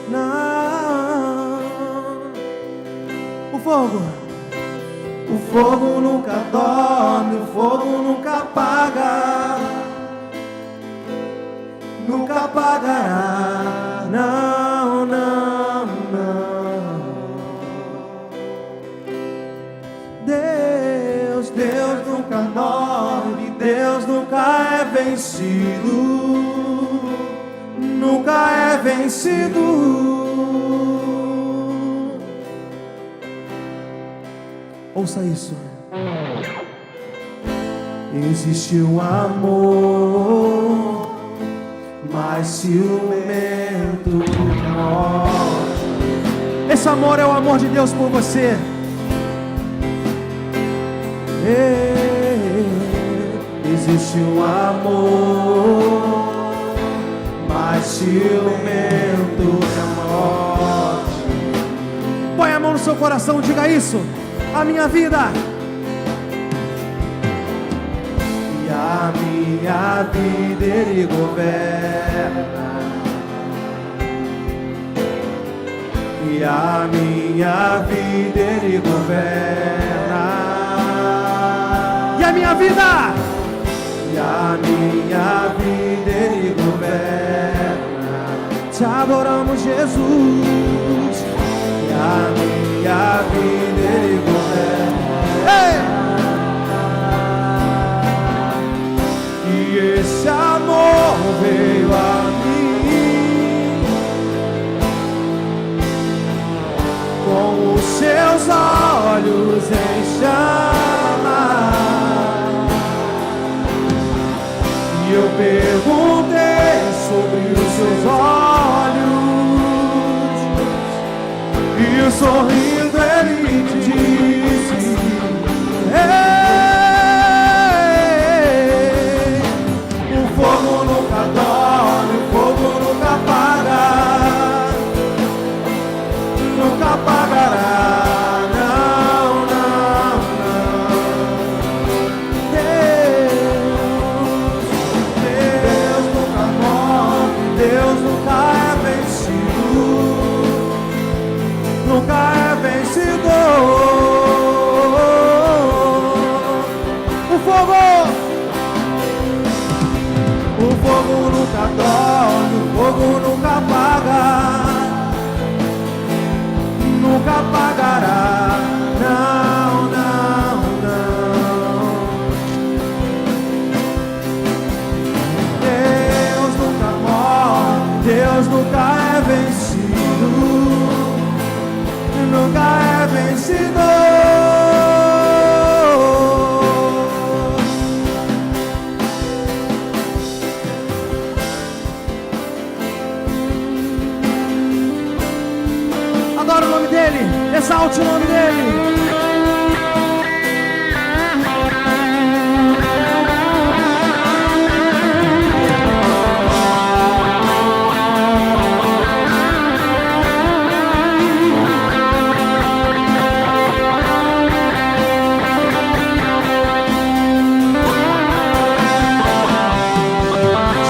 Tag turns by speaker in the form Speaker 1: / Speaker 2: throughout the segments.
Speaker 1: Não. O fogo nunca dorme, o fogo nunca apaga, nunca apagará. Não, não, não. Deus nunca dorme, Deus nunca é vencido, nunca é vencido. Ouça isso. Existe um amor mais ciumento que a morte. Esse amor é o amor de Deus por você. Existe um amor mais ciumento que a morte. Põe a mão no seu coração, diga isso. A minha vida e a minha vida Ele governa, e a minha vida Ele governa, e a minha vida, e a minha vida Ele governa. Te adoramos, Jesus. E a minha vida Ele governa. Ei! E esse amor veio a mim com os seus olhos em chamas. E eu perguntei sobre os seus olhos, e sorrindo Ele disse: ei, o fogo nunca dorme, o fogo nunca apaga, nunca apagará. Não, não, não. Deus nunca morre, Deus nunca é vencido, nunca é vencedor. O fogo nunca dorme, o fogo nunca apaga, nunca apagará. Não, não, não. Deus nunca morre, Deus nunca é vencido, nunca é vencedor. Adora o nome dele, exalte o nome dele.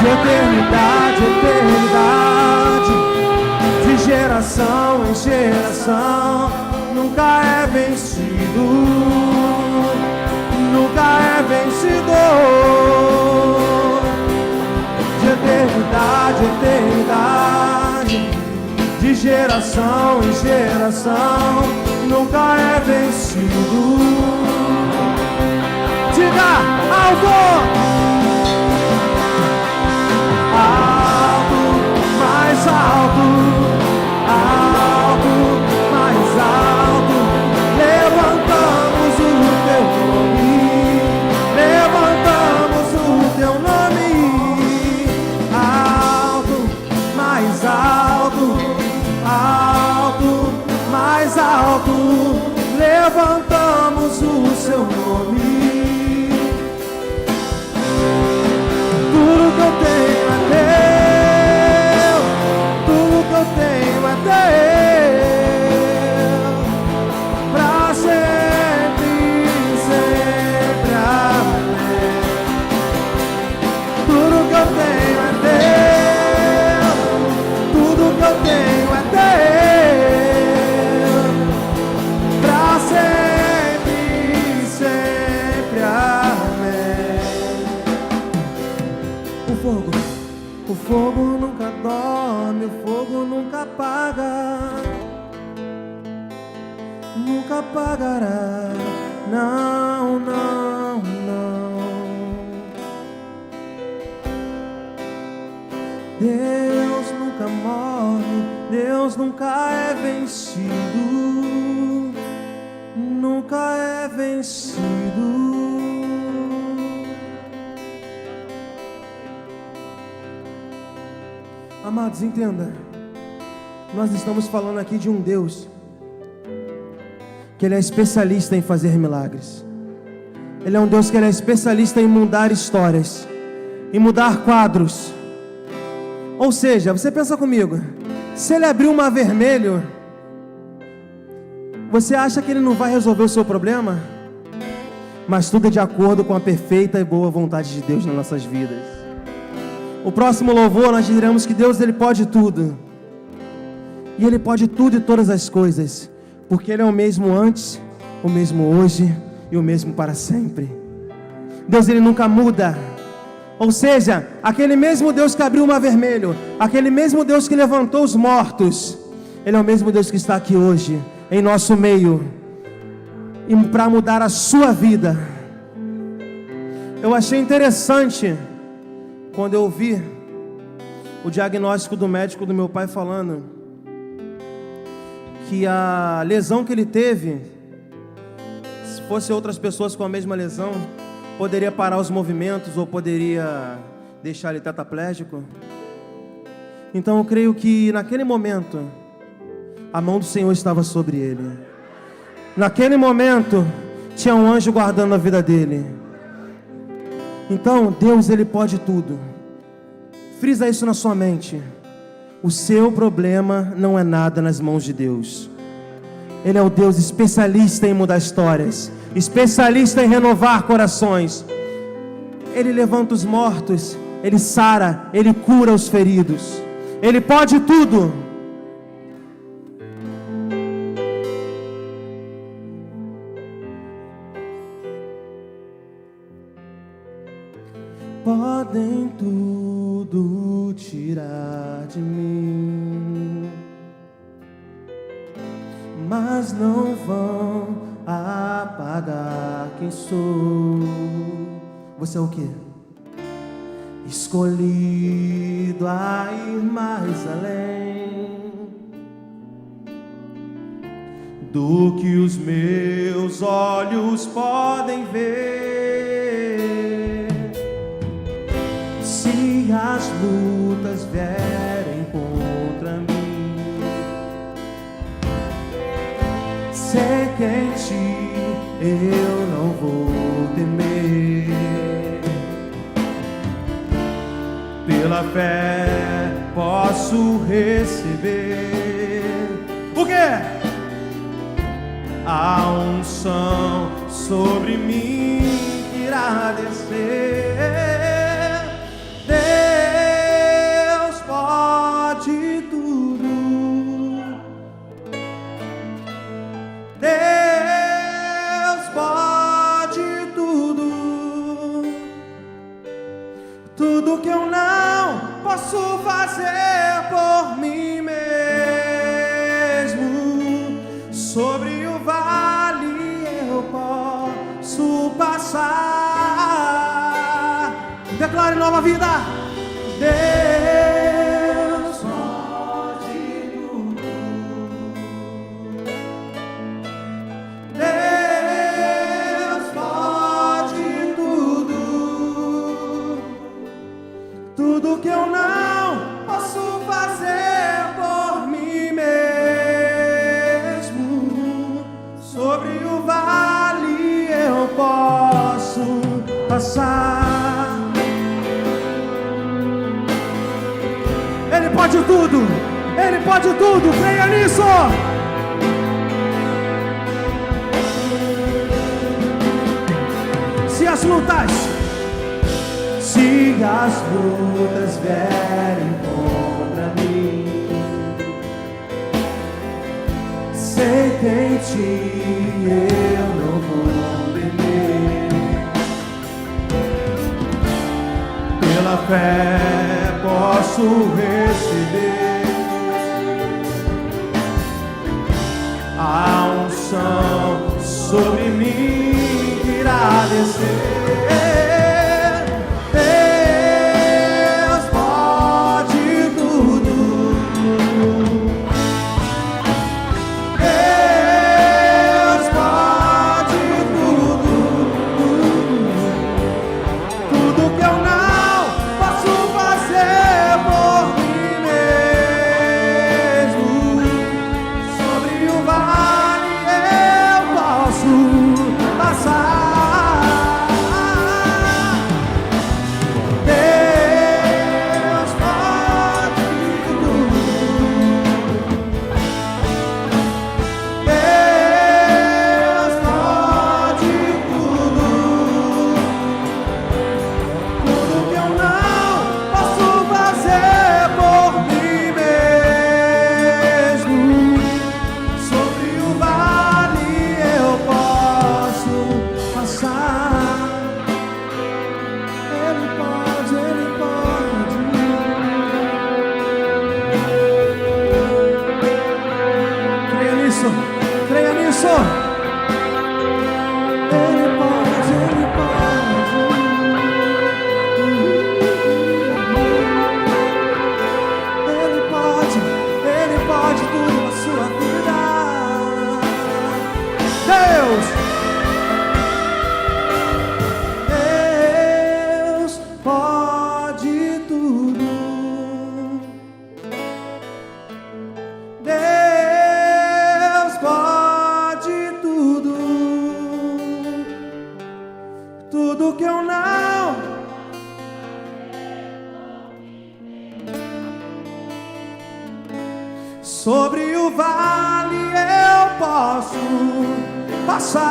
Speaker 1: Eternidade, eternidade, de geração em geração, nunca é vencido, nunca é vencedor. De eternidade, eternidade, de geração em geração, nunca é vencido. Diga algo! Alto, mais alto, alto, mais alto, levantamos o teu nome, levantamos o teu nome. Alto, mais alto, alto, mais alto, levantamos o seu nome. Tudo que eu tenho é teu, tudo que eu tenho é teu, pra sempre, sempre, amém. Tudo que eu tenho é teu, tudo que eu tenho é teu. apaga, nunca apagará. Não, não, não. Deus nunca morre, Deus nunca é vencido, nunca é vencido. Amados, entenda, nós estamos falando aqui de um Deus que Ele é especialista em fazer milagres. Ele é um Deus que Ele é especialista em mudar histórias, em mudar quadros. Ou seja, você pensa comigo, se Ele abrir um mar vermelho, você acha que Ele não vai resolver o seu problema? Mas tudo é de acordo com a perfeita e boa vontade de Deus nas nossas vidas. O próximo louvor nós diremos que Deus, Ele pode tudo. E Ele pode tudo e todas as coisas, porque Ele é o mesmo antes, o mesmo hoje e o mesmo para sempre. Deus, Ele nunca muda. Ou seja, aquele mesmo Deus que abriu o mar vermelho, aquele mesmo Deus que levantou os mortos, Ele é o mesmo Deus que está aqui hoje, em nosso meio, e para mudar a sua vida. Eu achei interessante quando eu ouvi o diagnóstico do médico do meu pai falando que a lesão que ele teve, se fosse outras pessoas com a mesma lesão, poderia parar os movimentos ou poderia deixar ele tetraplégico. Então eu creio que naquele momento a mão do Senhor estava sobre ele. Naquele momento tinha um anjo guardando a vida dele. Então Deus, Ele pode tudo. Frisa isso na sua mente. O seu problema não é nada nas mãos de Deus. Ele é o Deus especialista em mudar histórias, especialista em renovar corações. Ele levanta os mortos, Ele sara, Ele cura os feridos. Ele pode tudo. Podem tudo tirar de mim, mas não vão apagar quem sou. Você é o quê? Escolhido a ir mais além do que os meus olhos podem ver. Se as lutas vierem contra mim, sei que em ti eu não vou temer. Pela fé posso receber o quê? A unção sobre mim que irá descer. Deus pode tudo. Deus pode tudo. Tudo que eu não posso fazer por mim mesmo, sobre o vale eu posso passar. Declare nova vida. Deus pode tudo. Deus pode tudo. Tudo que eu não posso fazer por mim mesmo, sobre o vale eu posso passar. Ele pode tudo, Ele pode tudo, creia nisso. Se as lutas vierem contra mim, sei que em ti eu não vou temer. Pela fé posso receber Sobre o vale eu posso passar.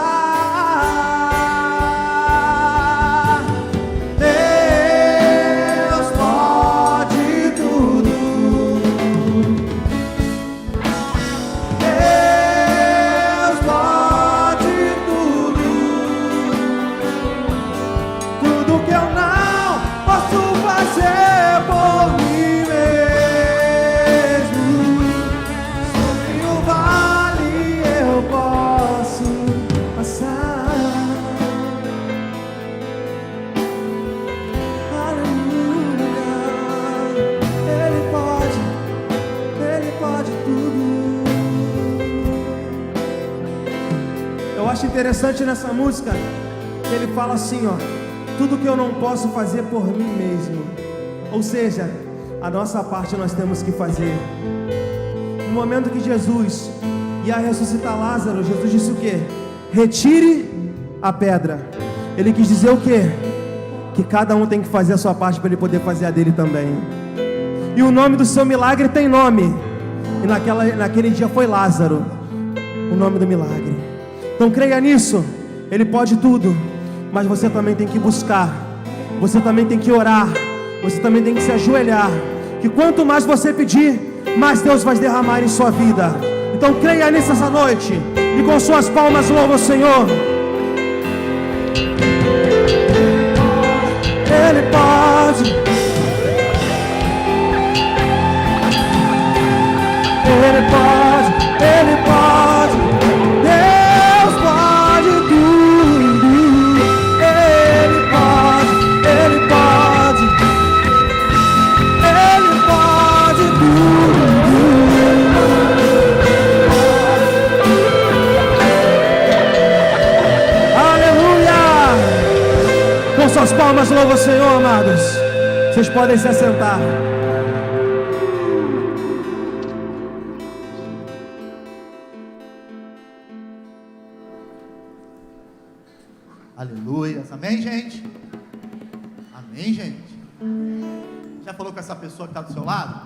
Speaker 1: Deus pode tudo. Deus pode tudo. Tudo que eu não posso fazer por mim mesmo. Sobre o vale eu posso passar. Aleluia. Ele pode tudo. Eu acho interessante nessa música que ele fala assim, ó: tudo que eu não posso fazer por mim mesmo. Ou seja, a nossa parte nós temos que fazer. No momento que Jesus ia ressuscitar Lázaro, Jesus disse o quê? Retire a pedra. Ele quis dizer o quê? Que cada um tem que fazer a sua parte para ele poder fazer a dele também. E o nome do seu milagre tem nome. E naquele dia foi Lázaro, o nome do milagre. Então creia nisso. Ele pode tudo. Mas você também tem que buscar. Você também tem que orar. Você também tem que se ajoelhar. Que quanto mais você pedir, mais Deus vai derramar em sua vida. Então creia nisso essa noite. E com suas palmas louva o Senhor. Ele pode. Ele pode. Ele pode. Deus pode tudo. Ele pode. Ele pode. Ele pode tudo. Aleluia! Com suas palmas louva o Senhor, amados. Vocês podem se assentar.
Speaker 2: Aleluia. Amém, gente? Amém, gente? Já falou com essa pessoa que está do seu lado?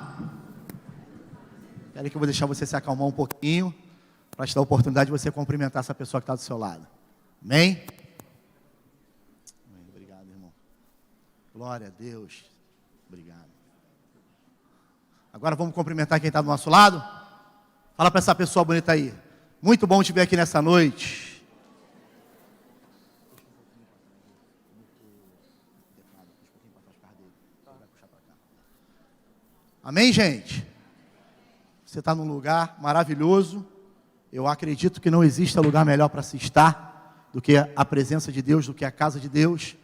Speaker 2: Espera aí que eu vou deixar você se acalmar um pouquinho, para te dar a oportunidade de você cumprimentar essa pessoa que está do seu lado. Amém? Amém. Obrigado, irmão. Glória a Deus. Obrigado. Agora vamos cumprimentar quem está do nosso lado. Fala para essa pessoa bonita aí: muito bom te ver aqui nessa noite. Amém, gente? Você está num lugar maravilhoso. Eu acredito que não existe lugar melhor para se estar do que a presença de Deus, do que a casa de Deus.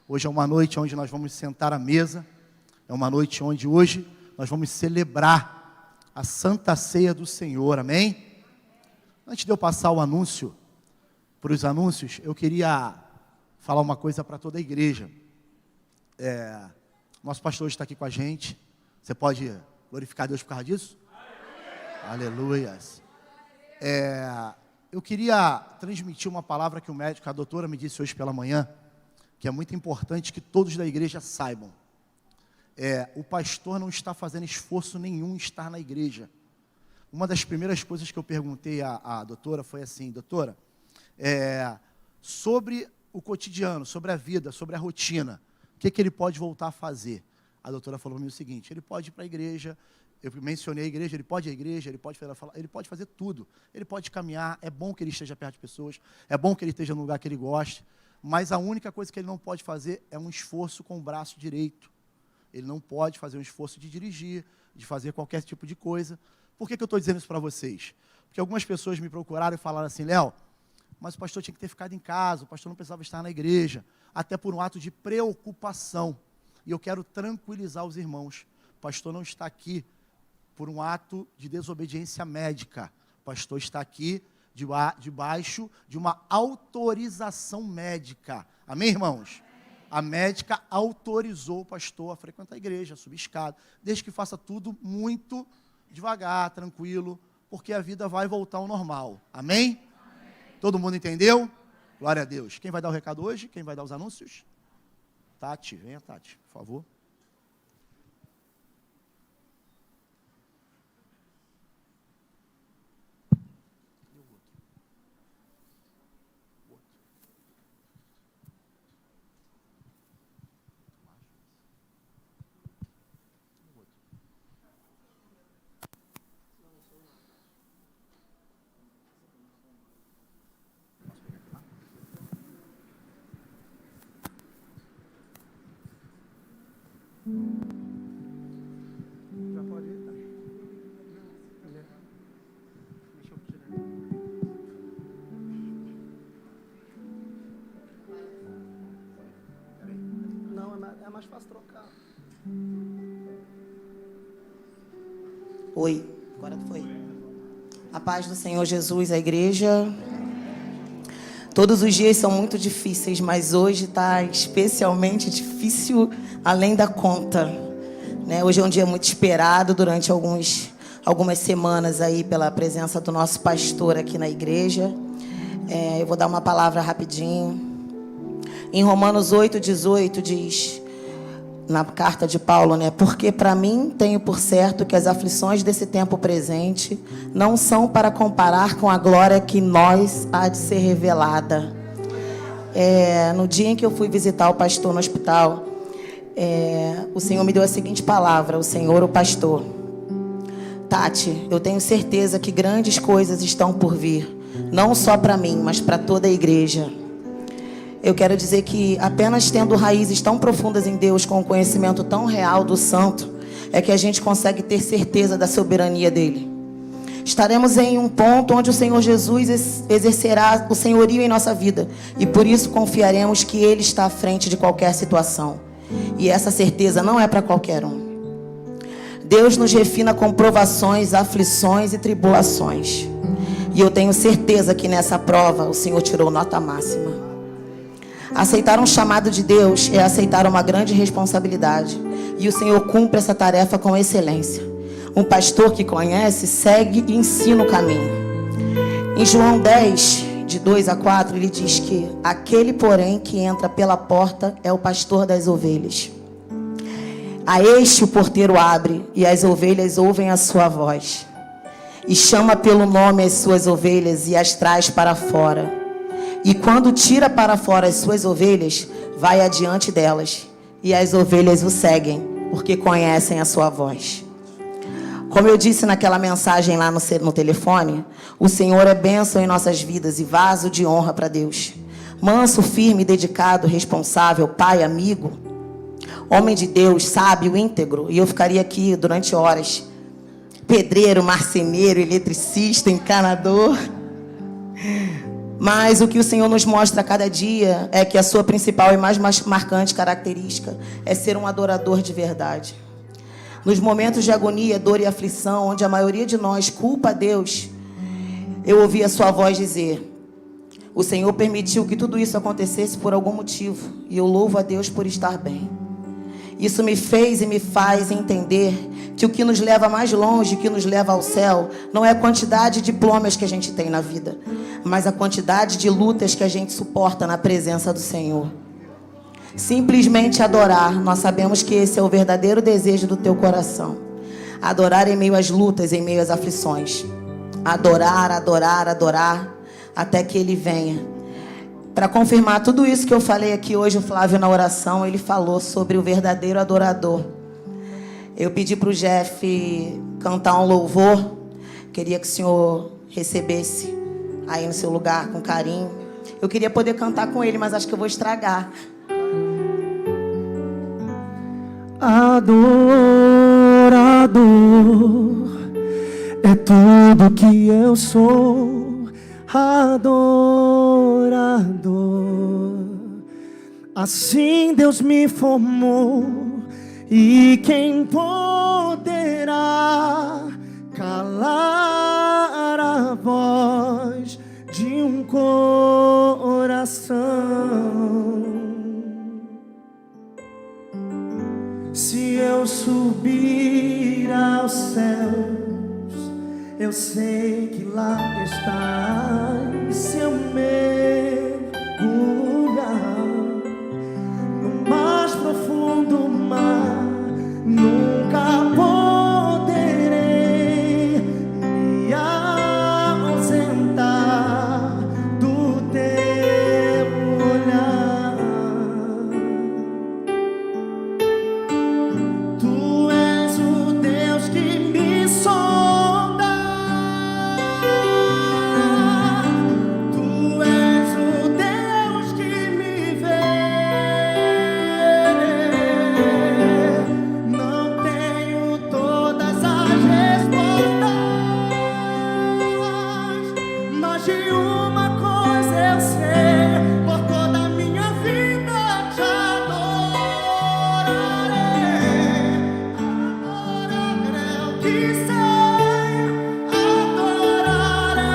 Speaker 2: Hoje é uma noite onde nós vamos sentar à mesa. É uma noite onde hoje nós vamos celebrar a Santa Ceia do Senhor, amém? Antes de eu passar o anúncio, para os anúncios, eu queria falar uma coisa para toda a igreja. Nosso pastor está aqui com a gente. Você pode glorificar Deus por causa disso? Aleluias. Eu queria transmitir uma palavra que a doutora me disse hoje pela manhã, que é muito importante que todos da igreja saibam. O pastor não está fazendo esforço nenhum em estar na igreja. Uma das primeiras coisas que eu perguntei à doutora foi assim: doutora, sobre o cotidiano, sobre a vida, sobre a rotina, o que ele pode voltar a fazer? A doutora falou para mim o seguinte: ele pode ir para a igreja. Eu mencionei a igreja, ele pode ir à igreja, ele pode fazer tudo. Ele pode caminhar, é bom que ele esteja perto de pessoas, é bom que ele esteja no lugar que ele goste, mas a única coisa que ele não pode fazer é um esforço com o braço direito. Ele não pode fazer um esforço de dirigir, de fazer qualquer tipo de coisa. Por que eu estou dizendo isso para vocês? Porque algumas pessoas me procuraram e falaram assim: Léo, mas o pastor tinha que ter ficado em casa, o pastor não precisava estar na igreja, até por um ato de preocupação. E eu quero tranquilizar os irmãos: o pastor não está aqui por um ato de desobediência médica. O pastor está aqui debaixo de uma autorização médica. Amém, irmãos? A médica autorizou o pastor a frequentar a igreja, a subir escada, desde que faça tudo muito devagar, tranquilo, porque a vida vai voltar ao normal. Amém? Todo mundo entendeu? Glória a Deus. Quem vai dar o recado hoje? Quem vai dar os anúncios? Tati, venha, Tati, por favor. Já pode ir, tá? Deixa eu tirar.
Speaker 3: Não, é mais fácil trocar. Oi, agora foi. A paz do Senhor Jesus, a igreja. Todos os dias são muito difíceis, mas hoje está especialmente difícil além da conta, né? Hoje é um dia muito esperado durante algumas semanas aí pela presença do nosso pastor aqui na igreja. Eu vou dar uma palavra rapidinho. Em Romanos 8:18 diz, na carta de Paulo, né? Porque para mim tenho por certo que as aflições desse tempo presente não são para comparar com a glória que nós há de ser revelada. No dia em que eu fui visitar o pastor no hospital, o Senhor me deu a seguinte palavra: o Senhor, o pastor: Tati, eu tenho certeza que grandes coisas estão por vir, não só para mim, mas para toda a igreja. Eu quero dizer que apenas tendo raízes tão profundas em Deus, com um conhecimento tão real do Santo, é que a gente consegue ter certeza da soberania dele. Estaremos em um ponto onde o Senhor Jesus exercerá o senhorio em nossa vida, e por isso confiaremos que Ele está à frente de qualquer situação. E essa certeza não é para qualquer um. Deus nos refina com provações, aflições e tribulações. E eu tenho certeza que nessa prova o Senhor tirou nota máxima. Aceitar um chamado de Deus é aceitar uma grande responsabilidade. E o Senhor cumpre essa tarefa com excelência. Um pastor que conhece, segue e ensina o caminho. Em João 10, de 2-4, ele diz que aquele, porém, que entra pela porta é o pastor das ovelhas. A este o porteiro abre, e as ovelhas ouvem a sua voz. E chama pelo nome as suas ovelhas e as traz para fora. E quando tira para fora as suas ovelhas, vai adiante delas. E as ovelhas o seguem, porque conhecem a sua voz. Como eu disse naquela mensagem lá no telefone, o Senhor é bênção em nossas vidas e vaso de honra para Deus. Manso, firme, dedicado, responsável, pai, amigo, homem de Deus, sábio, íntegro. E eu ficaria aqui durante horas. Pedreiro, marceneiro, eletricista, encanador. Mas o que o Senhor nos mostra a cada dia é que a sua principal e mais marcante característica é ser um adorador de verdade. Nos momentos de agonia, dor e aflição, onde a maioria de nós culpa a Deus, eu ouvi a sua voz dizer: o Senhor permitiu que tudo isso acontecesse por algum motivo, e eu louvo a Deus por estar bem. Isso me fez e me faz entender que o que nos leva mais longe, que nos leva ao céu, não é a quantidade de diplomas que a gente tem na vida, mas a quantidade de lutas que a gente suporta na presença do Senhor. Simplesmente adorar, nós sabemos que esse é o verdadeiro desejo do teu coração. Adorar em meio às lutas, em meio às aflições. Adorar, adorar, adorar, até que Ele venha. Para confirmar tudo isso que eu falei aqui hoje, o Flávio na oração, ele falou sobre o verdadeiro adorador. Eu pedi para o Jeff cantar um louvor. Queria que o senhor recebesse aí no seu lugar com carinho. Eu queria poder cantar com ele, mas acho que eu vou estragar.
Speaker 1: Adorador é tudo que eu sou. Adorador, assim Deus me formou, e quem poderá calar a voz de um coração? Se eu subir aos céus, eu sei que lá estás. Se eu mergulhar no mais profundo mar, nunca poderei me ausentar do teu olhar. Tu és o Deus que me sonda.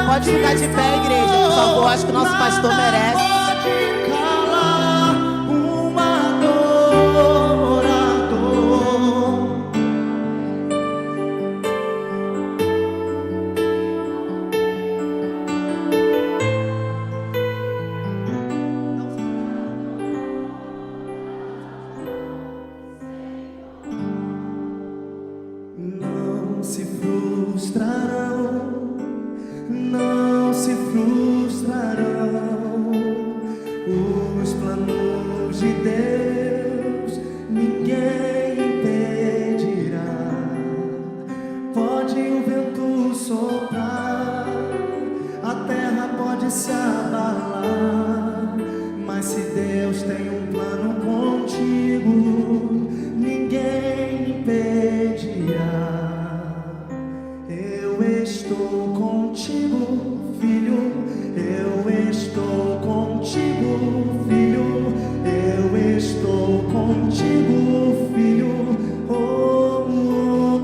Speaker 3: Pode ficar de pé, igreja, por favor. Acho que o nosso pastor merece.
Speaker 1: Não se frustrarão, não se frustrarão os planos de Deus, ninguém impedirá. Pode o vento soprar, a terra pode se abalar, mas se Deus tem um plano contigo, ninguém impedirá. Eu estou contigo, filho. Eu estou contigo, filho. Eu estou contigo, filho. Oh, oh,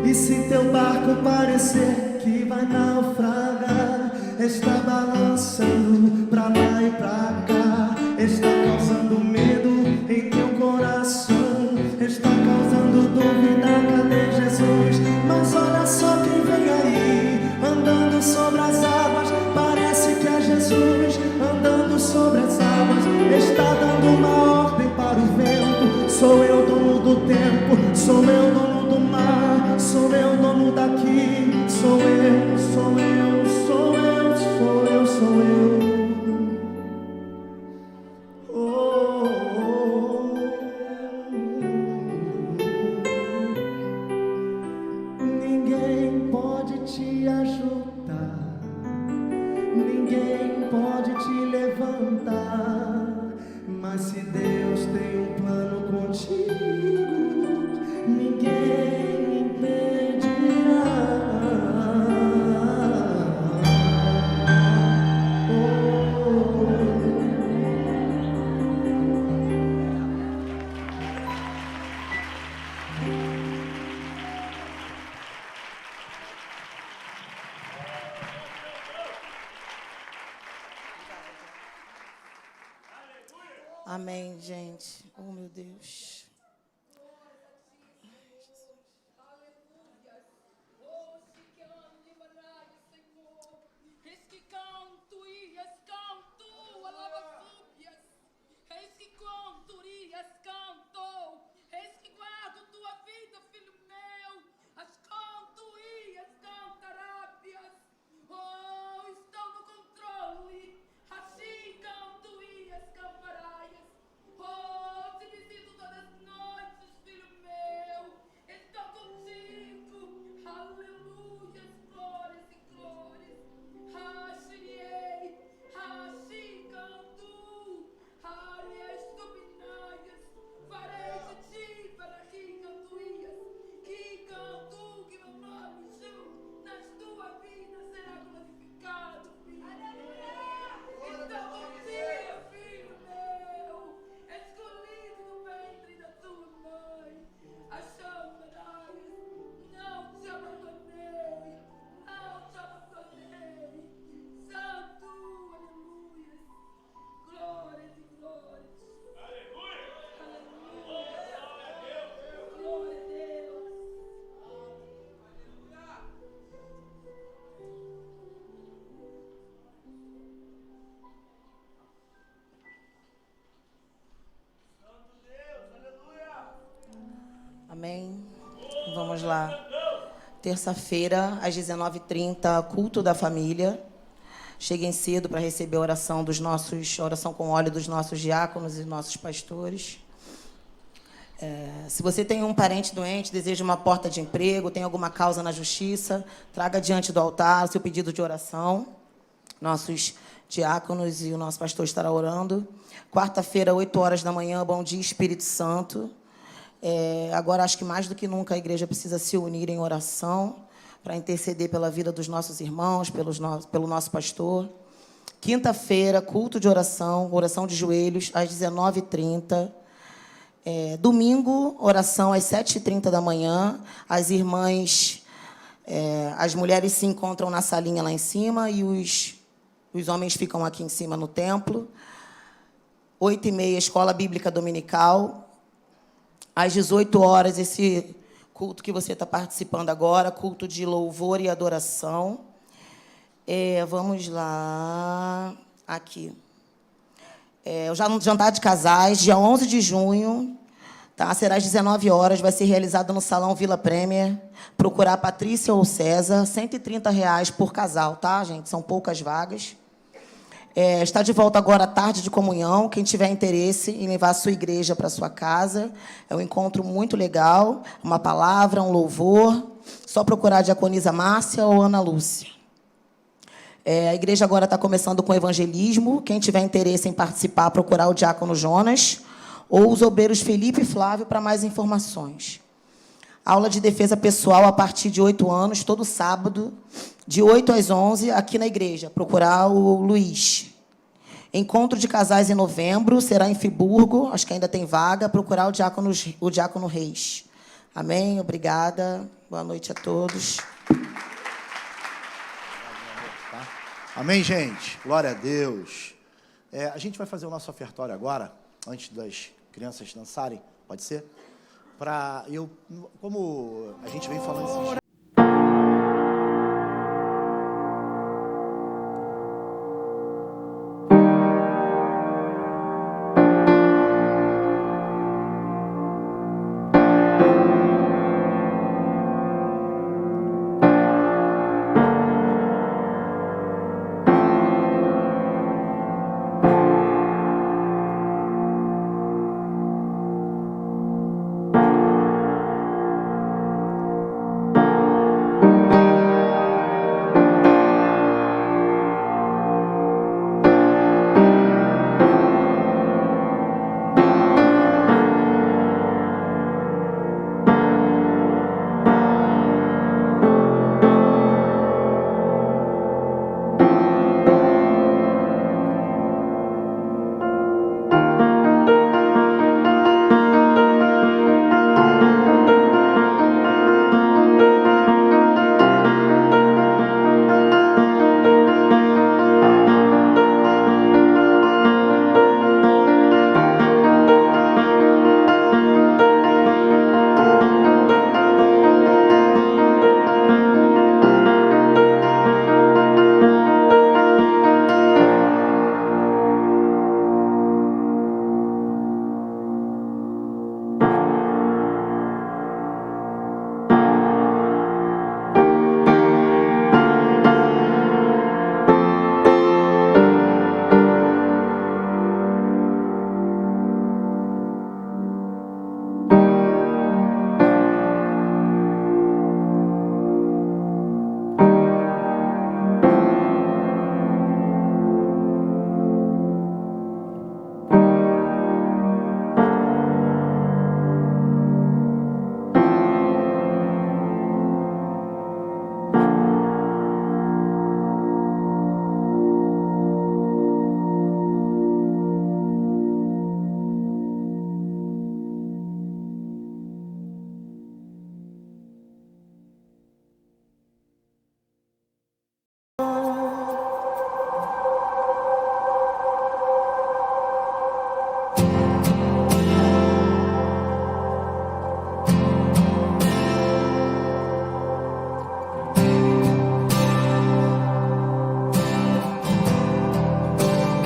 Speaker 1: oh. E se teu barco parecer que vai naufragar, está balançando pra lá e pra cá, está causando medo em teu coração, está causando dúvida, cadê Jesus? Mas olha só quem vem aí, andando sobre as águas, parece que é Jesus, andando sobre as águas, está dando uma ordem para o vento. Sou eu dono do tempo, sou eu dono do mar, sou eu dono daqui, sou eu, sou eu, sou eu, sou eu, sou eu. Ninguém pode te ajudar, ninguém pode te levantar, mas se Deus tem um plano contigo, ninguém impedirá.
Speaker 3: Amém, gente. Oh, meu Deus. Amém. Vamos lá. Terça-feira, às 19h30, culto da família. Cheguem cedo para receber a oração oração com óleo dos nossos diáconos e nossos pastores. Se você tem um parente doente, deseja uma porta de emprego, tem alguma causa na justiça, traga diante do altar o seu pedido de oração. Nossos diáconos e o nosso pastor estará orando. Quarta-feira, 8h da manhã, bom dia, Espírito Santo. Agora, acho que mais do que nunca, a igreja precisa se unir em oração para interceder pela vida dos nossos irmãos, pelo nosso pastor. Quinta-feira, culto de oração de joelhos, às 19h30. Domingo, oração às 7h30 da manhã. As irmãs, as mulheres se encontram na salinha lá em cima e os homens ficam aqui em cima no templo. 8h30, escola bíblica dominical. Às 18h, esse culto que você está participando agora, culto de louvor e adoração. Vamos lá. Aqui. O jantar de casais, dia 11 de junho, tá? Será às 19h, vai ser realizado no Salão Vila Premier. Procurar Patrícia ou César, R$130 por casal, tá, gente? São poucas vagas. Está de volta agora à tarde de comunhão. Quem tiver interesse em levar a sua igreja para a sua casa, é um encontro muito legal, uma palavra, um louvor. Só procurar a diaconisa Márcia ou Ana Lúcia. A igreja agora está começando com evangelismo. Quem tiver interesse em participar, procurar o diácono Jonas ou os obreiros Felipe e Flávio para mais informações. Aula de defesa pessoal a partir de 8 anos, todo sábado, de 8 às 11, aqui na igreja. Procurar o Luiz. Encontro de casais em novembro, será em Friburgo, acho que ainda tem vaga. Procurar o diácono Reis. Amém? Obrigada. Boa noite a todos.
Speaker 2: Amém, gente? Glória a Deus. A gente vai fazer o nosso ofertório agora, antes das crianças dançarem, pode ser? Como a gente vem falando esses dias.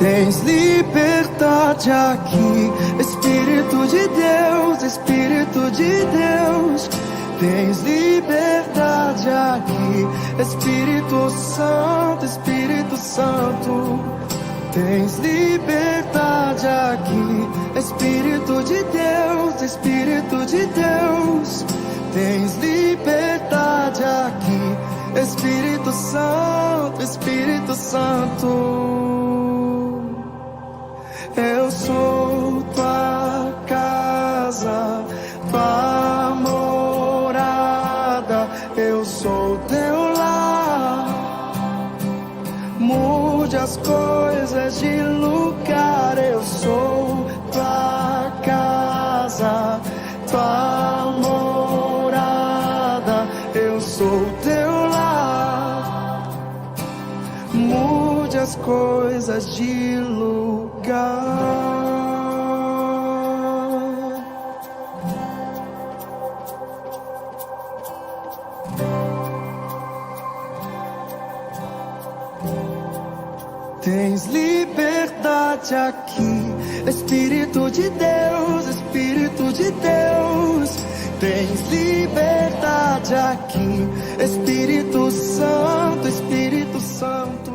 Speaker 1: Tens liberdade aqui, Espírito de Deus, Espírito de Deus. Tens liberdade aqui, Espírito Santo, Espírito Santo. Tens liberdade aqui, Espírito de Deus, Espírito de Deus. Tens liberdade aqui, Espírito Santo, Espírito Santo. Eu sou tua casa, tua morada. Eu sou teu lar. Mude as coisas de lugar. Eu sou tua casa, tua morada. Eu sou teu lar. Mude as coisas de lugar. Tens liberdade aqui, Espírito de Deus, Espírito de Deus. Tens liberdade aqui, Espírito Santo, Espírito Santo.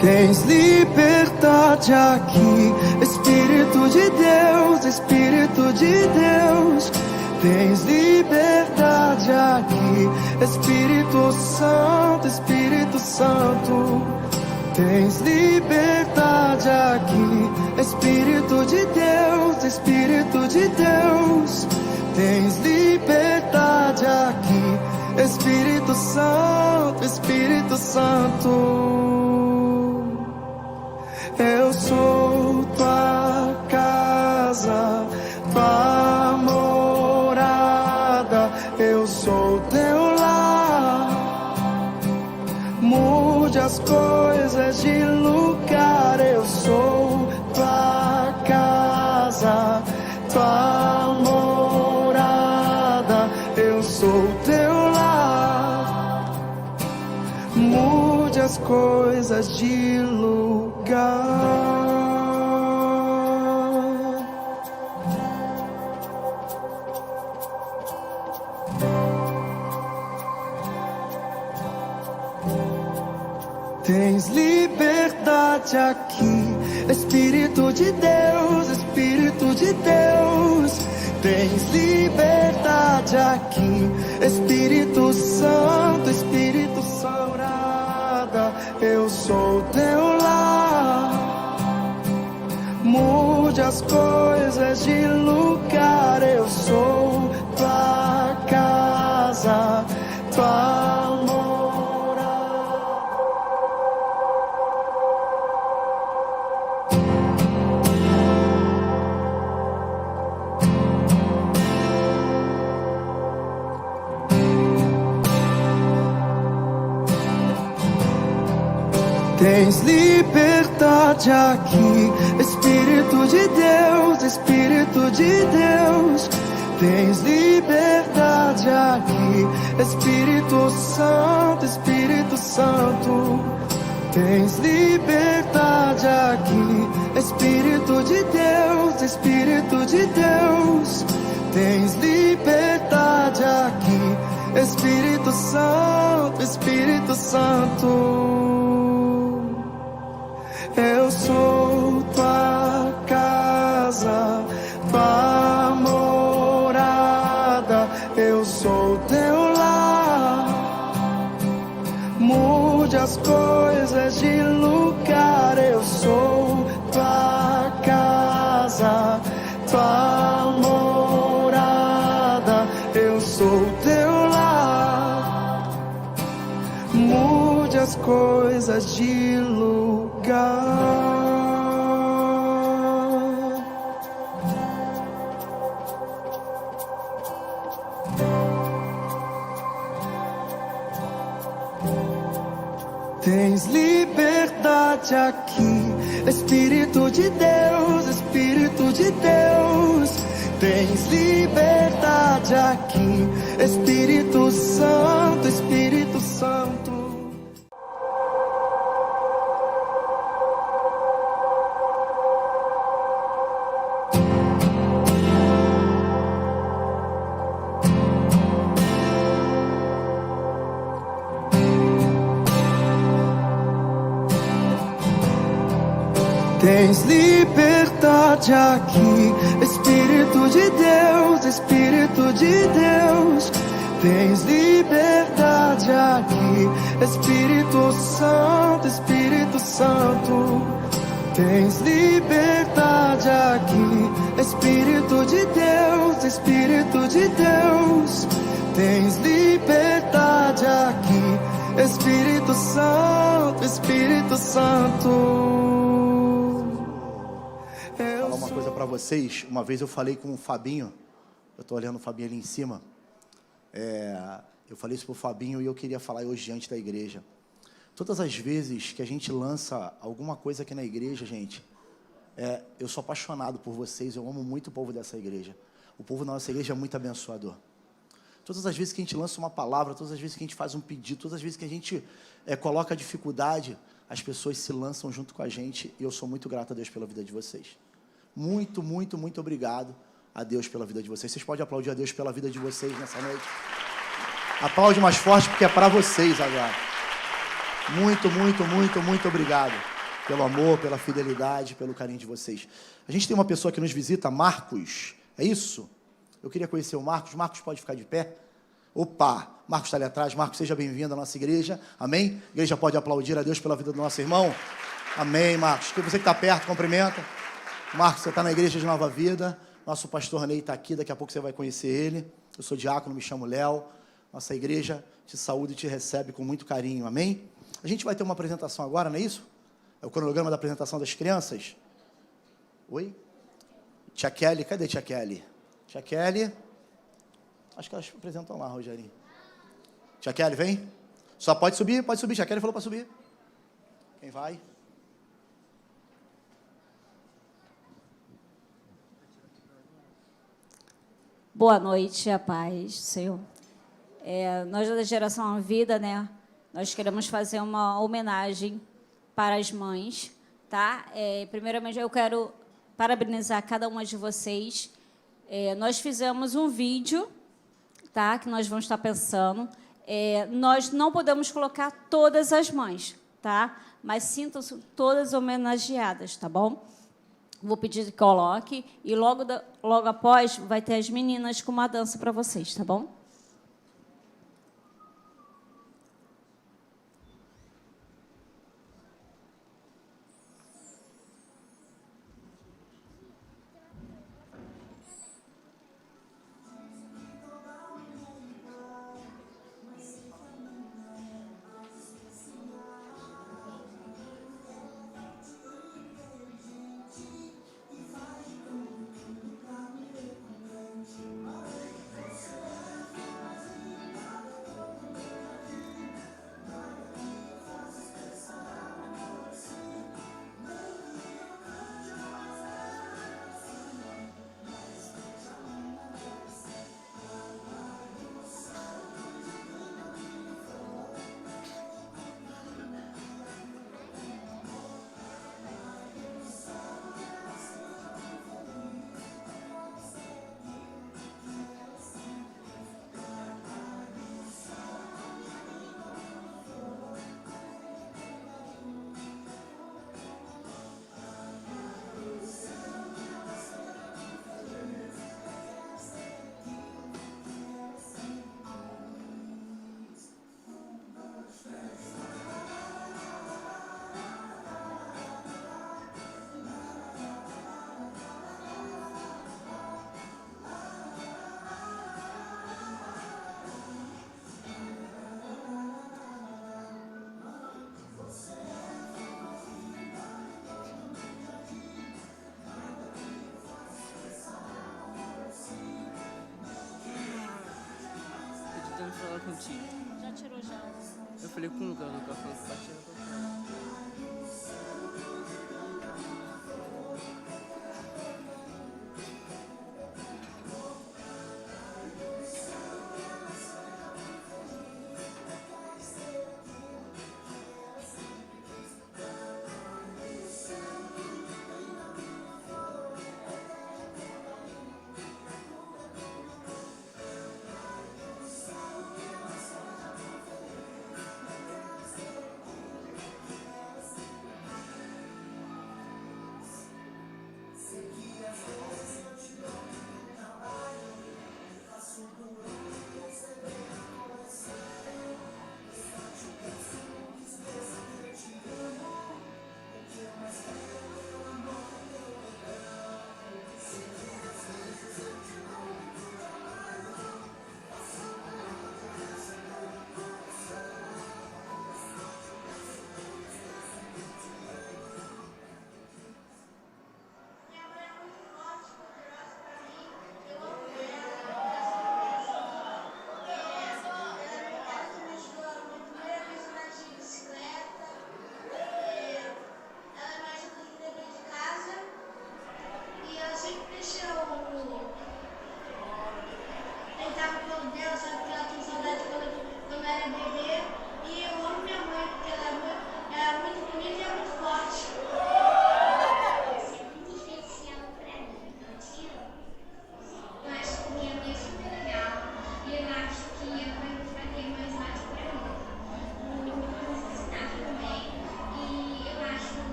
Speaker 1: Tens liberdade aqui, Espírito de Deus, Espírito de Deus. Tens liberdade aqui, Espírito Santo, Espírito Santo. Tens liberdade aqui, Espírito de Deus, Espírito de Deus. Tens liberdade aqui, Espírito Santo, Espírito Santo. Eu sou tua casa, tua morada. Eu sou teu lar. Mude as coisas de lugar. Eu sou tua casa, tua morada. Eu sou teu lar. Mude as coisas de lugar. Tens liberdade aqui, Espírito de Deus, Espírito de Deus. Tens liberdade aqui, Espírito Santo, Espírito Santo. Eu sou teu lar. Mude as coisas de lugar. Eu sou tua casa, tua morada. Tens liberdade aqui, Espírito de Deus, Espírito de Deus. Tens liberdade aqui, Espírito Santo, Espírito Santo. Tens liberdade aqui, Espírito de Deus, Espírito de Deus. Tens liberdade aqui, Espírito Santo, Espírito Santo. Eu sou tua casa, tua morada. Eu sou teu lar. Mude as coisas de lugar. Eu sou tua casa, tua morada. Eu sou teu lar. Mude as coisas de lugar.
Speaker 4: Tens liberdade aqui, Espírito de Deus, Espírito de Deus. Tens liberdade aqui, Espírito Santo, Espírito Santo. Tens liberdade aqui, Espírito de Deus, Espírito de Deus. Tens liberdade aqui, Espírito Santo, Espírito Santo. Tens liberdade aqui, Espírito de Deus, Espírito de Deus. Tens liberdade aqui, Espírito Santo, Espírito Santo.
Speaker 2: Vou falar uma coisa para vocês. Uma vez eu falei com o Fabinho, eu estou olhando o Fabinho ali em cima. Eu falei isso para o Fabinho e eu queria falar hoje diante da igreja. Todas as vezes que a gente lança alguma coisa aqui na igreja, gente, eu sou apaixonado por vocês, eu amo muito o povo dessa igreja. O povo da nossa igreja é muito abençoador. Todas as vezes que a gente lança uma palavra, todas as vezes que a gente faz um pedido, todas as vezes que a gente coloca dificuldade, as pessoas se lançam junto com a gente, e eu sou muito grato a Deus pela vida de vocês. Muito, muito, muito obrigado a Deus pela vida de vocês. Vocês podem aplaudir a Deus pela vida de vocês nessa noite? Aplaude mais forte, porque é para vocês agora. Muito, muito, muito, muito obrigado pelo amor, pela fidelidade, pelo carinho de vocês. A gente tem uma pessoa que nos visita, Marcos, é isso? Eu queria conhecer o Marcos. Marcos, pode ficar de pé? Opa, Marcos está ali atrás. Marcos, seja bem-vindo à nossa igreja. Amém? A igreja pode aplaudir a Deus pela vida do nosso irmão? Amém, Marcos. Você que está perto, cumprimenta. Marcos, você está na igreja de Nova Vida. Nosso pastor Ney está aqui, daqui a pouco você vai conhecer ele. Eu sou diácono, me chamo Léo. Nossa igreja te saúda e te recebe com muito carinho. Amém? A gente vai ter uma apresentação agora, não é isso? É o cronograma da apresentação das crianças. Oi? Tia Kelly, cadê Tia Kelly? Tia Kelly. Acho que elas apresentam lá, Rogerinho. Tia Kelly, vem. Só pode subir. Tia Kelly falou para subir. Quem vai?
Speaker 5: Boa noite, a paz, Senhor. Nós da Geração Vida, né? Nós queremos fazer uma homenagem para as mães, tá? Primeiramente, eu quero parabenizar cada uma de vocês. Nós fizemos um vídeo, tá? Que nós vamos estar pensando. Nós não podemos colocar todas as mães, tá? Mas sintam-se todas homenageadas, tá bom? Vou pedir que coloque e logo após vai ter as meninas com uma dança para vocês, tá bom?
Speaker 6: Falar contigo.
Speaker 5: Já tirou já.
Speaker 6: Eu falei com o Lucas falou que tá tirando.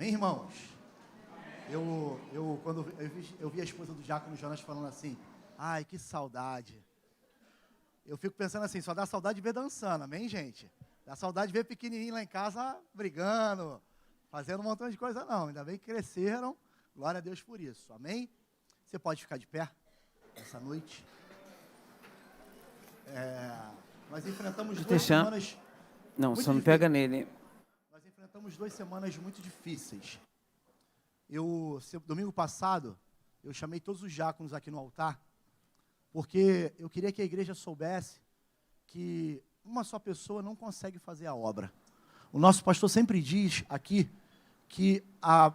Speaker 2: Amém, irmãos? Quando eu vi a esposa do diácono Jonas falando assim, ai, que saudade. Eu fico pensando assim, só dá saudade de ver dançando, amém, gente? Dá saudade de ver pequenininho lá em casa brigando, fazendo um montão de coisa, não. Ainda bem que cresceram, glória a Deus por isso, amém? Você pode ficar de pé essa noite? Nós enfrentamos 2 semanas...
Speaker 6: Não, só não pega nele.
Speaker 2: Nós enfrentamos 2 semanas muito difíceis. Domingo passado, eu chamei todos os diáconos aqui no altar, porque eu queria que a igreja soubesse que uma só pessoa não consegue fazer a obra. O nosso pastor sempre diz aqui que a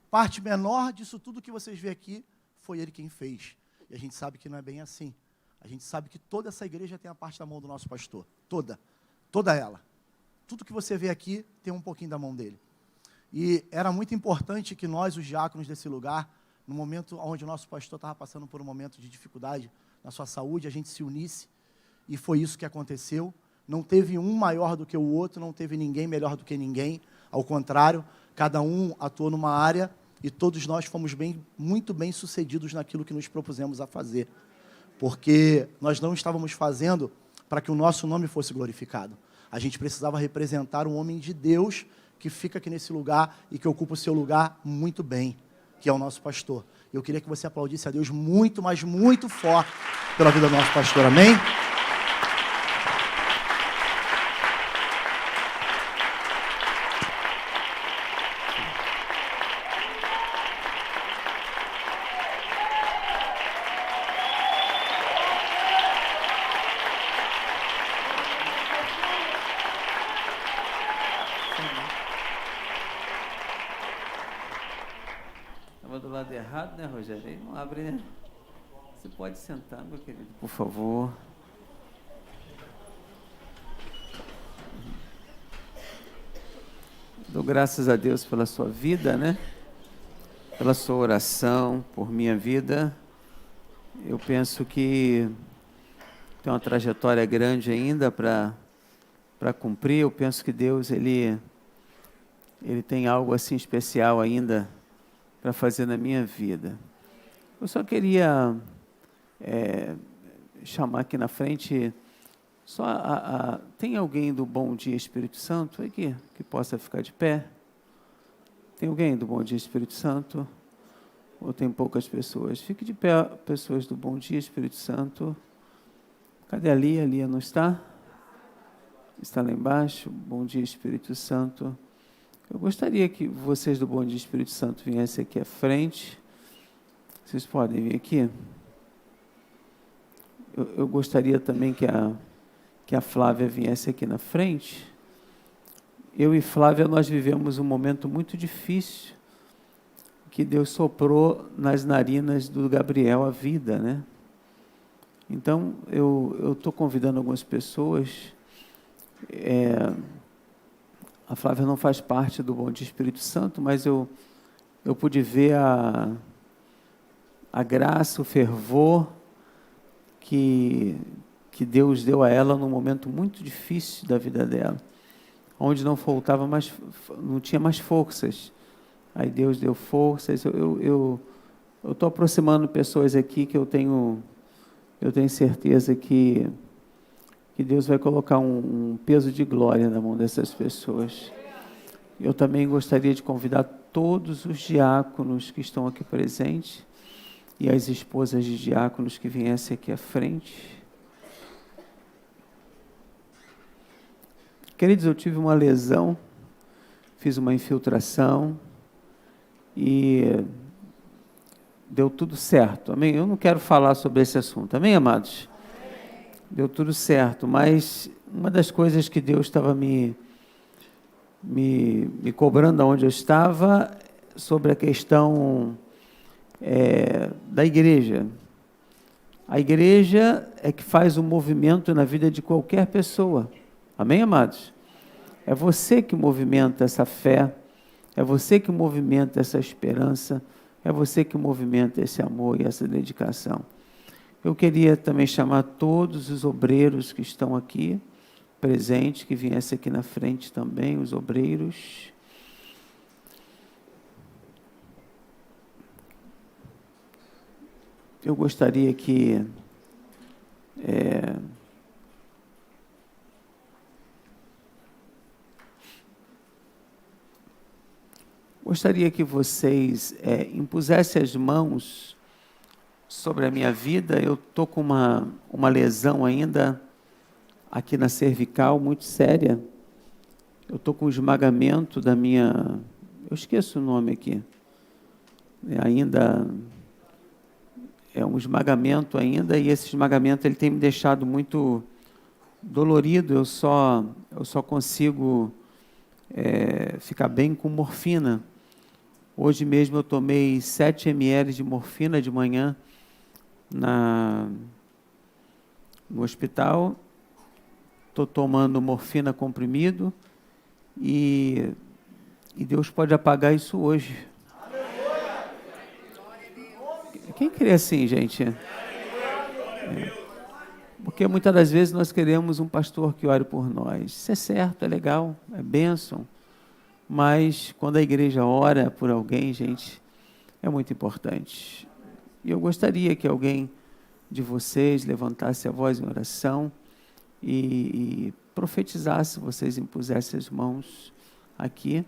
Speaker 2: parte menor disso tudo que vocês vê aqui foi ele quem fez. E a gente sabe que não é bem assim. A gente sabe que toda essa igreja tem a parte da mão do nosso pastor. Toda ela. Tudo que você vê aqui tem um pouquinho da mão dele. E era muito importante que nós, os diáconos desse lugar, no momento onde o nosso pastor estava passando por um momento de dificuldade na sua saúde, a gente se unisse, e foi isso que aconteceu. Não teve um maior do que o outro, não teve ninguém melhor do que ninguém, ao contrário, cada um atuou numa área, e todos nós fomos muito bem sucedidos naquilo que nos propusemos a fazer, porque nós não estávamos fazendo para que o nosso nome fosse glorificado. A gente precisava representar um homem de Deus que fica aqui nesse lugar e que ocupa o seu lugar muito bem, que é o nosso pastor. Eu queria que você aplaudisse a Deus muito, mas muito forte pela vida do nosso pastor, amém?
Speaker 6: Do lado errado, né, Rogério? Aí não abre, né? Você pode sentar, meu querido, por favor. Dou graças a Deus pela sua vida, né? Pela sua oração, por minha vida. Eu penso que tem uma trajetória grande ainda para cumprir. Eu penso que Deus, ele tem algo assim especial ainda para fazer na minha vida. Eu só queria chamar aqui na frente, tem alguém do Bom Dia Espírito Santo aqui que possa ficar de pé? Tem alguém do Bom Dia Espírito Santo? Ou tem poucas pessoas? Fique de pé, pessoas do Bom Dia Espírito Santo. Cadê a Lia? A Lia não está? Está lá embaixo. Bom Dia Espírito Santo. Eu gostaria que vocês do Bom Dia Espírito Santo viessem aqui à frente. Vocês podem vir aqui? Eu gostaria também que a Flávia viesse aqui na frente. Eu e Flávia, nós vivemos um momento muito difícil, que Deus soprou nas narinas do Gabriel a vida, né? Então, eu estou convidando algumas pessoas. A Flávia não faz parte do Bom Dia Espírito Santo, mas eu pude ver a graça, o fervor que Deus deu a ela num momento muito difícil da vida dela, onde não tinha mais forças. Aí Deus deu forças. Eu estou aproximando pessoas aqui que eu tenho certeza que Deus vai colocar um peso de glória na mão dessas pessoas. Eu também gostaria de convidar todos os diáconos que estão aqui presentes e as esposas de diáconos que viessem aqui à frente. Queridos, eu tive uma lesão, fiz uma infiltração e deu tudo certo, amém? Eu não quero falar sobre esse assunto, amém, amados? Deu tudo certo, mas uma das coisas que Deus estava me cobrando onde eu estava, sobre a questão da igreja. A igreja é que faz um movimento na vida de qualquer pessoa, amém, amados? É você que movimenta essa fé, é você que movimenta essa esperança, é você que movimenta esse amor e essa dedicação. Eu queria também chamar todos os obreiros que estão aqui presentes, que viessem aqui na frente também, os obreiros. eu gostaria que vocês impusessem as mãos sobre a minha vida. Eu estou com uma lesão ainda aqui na cervical, muito séria. Eu estou com esmagamento da minha... Eu esqueço o nome aqui. Ainda é um esmagamento ainda, e esse esmagamento ele tem me deixado muito dolorido. Eu só consigo ficar bem com morfina. Hoje mesmo eu tomei 7 ml de morfina de manhã no hospital. Estou tomando morfina comprimido e Deus pode apagar isso hoje. Quem crê assim, gente? Porque muitas das vezes nós queremos um pastor que ore por nós. Isso é certo, é legal, é bênção. Mas quando a igreja ora por alguém, gente, é muito importante. E eu gostaria que alguém de vocês levantasse a voz em oração e profetizasse, vocês impusessem as mãos aqui.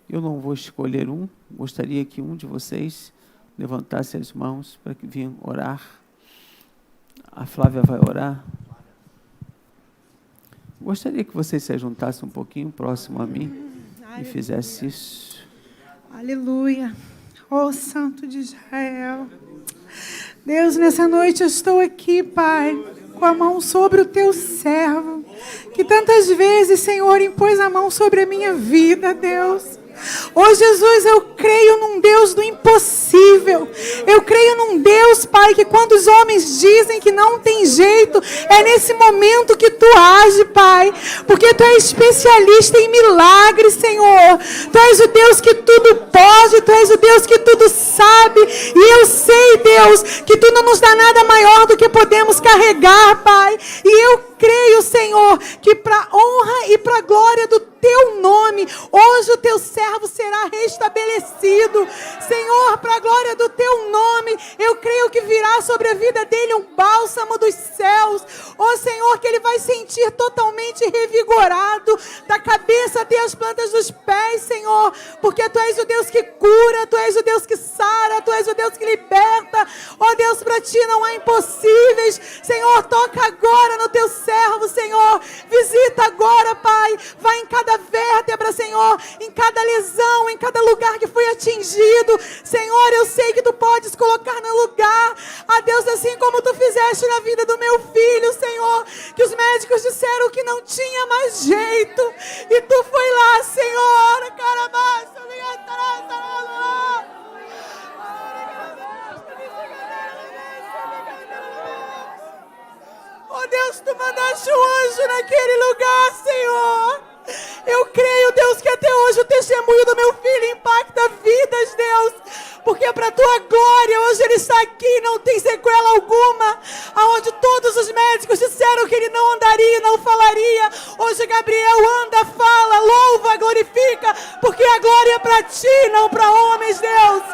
Speaker 6: Eu não vou escolher um, gostaria que um de vocês levantasse as mãos para que venham orar. A Flávia vai orar. Gostaria que vocês se juntassem um pouquinho próximo a mim e fizessem isso.
Speaker 7: Aleluia. Oh, Santo de Israel. Deus, nessa noite eu estou aqui, Pai, com a mão sobre o teu servo, que tantas vezes, Senhor, impôs a mão sobre a minha vida, Deus. Oh, Jesus, eu creio num Deus do impossível. Eu creio num Deus, Pai, que quando os homens dizem que não tem jeito, é nesse momento que Tu age, Pai. Porque Tu és especialista em milagres, Senhor. Tu és o Deus que tudo pode, Tu és o Deus que tudo sabe. E eu sei, Deus, que Tu não nos dá nada maior do que podemos carregar, Pai. E eu creio, Senhor, que para honra e para glória do Teu nome, hoje o Teu servo será restabelecido. Senhor, para a glória do Teu nome, eu creio que virá sobre a vida dele um bálsamo dos céus. Oh, Senhor, que ele vai sentir totalmente revigorado, da cabeça até as plantas dos pés, Senhor, porque Tu és o Deus que cura, Tu és o Deus que sara, Tu és o Deus que liberta. Oh, Deus, para Ti não há impossíveis. Senhor, toca agora no Teu servo, Senhor. Visita agora, Pai. Vai em cada vértebra, Senhor, em cada lesão, em cada lugar que foi atingido. Senhor, eu sei que Tu podes colocar no lugar, Deus, assim como Tu fizeste na vida do meu filho, Senhor, que os médicos disseram que não tinha mais jeito, e Tu foi lá, Senhor. Oh, Deus, Tu mandaste um anjo naquele lugar, Senhor. Eu creio, Deus, que até hoje o testemunho do meu filho impacta vidas, Deus, porque para a Tua glória, hoje ele está aqui, não tem sequela alguma, aonde todos os médicos disseram que ele não andaria, não falaria. Hoje Gabriel anda, fala, louva, glorifica, porque a glória é para Ti, não para homens, Deus.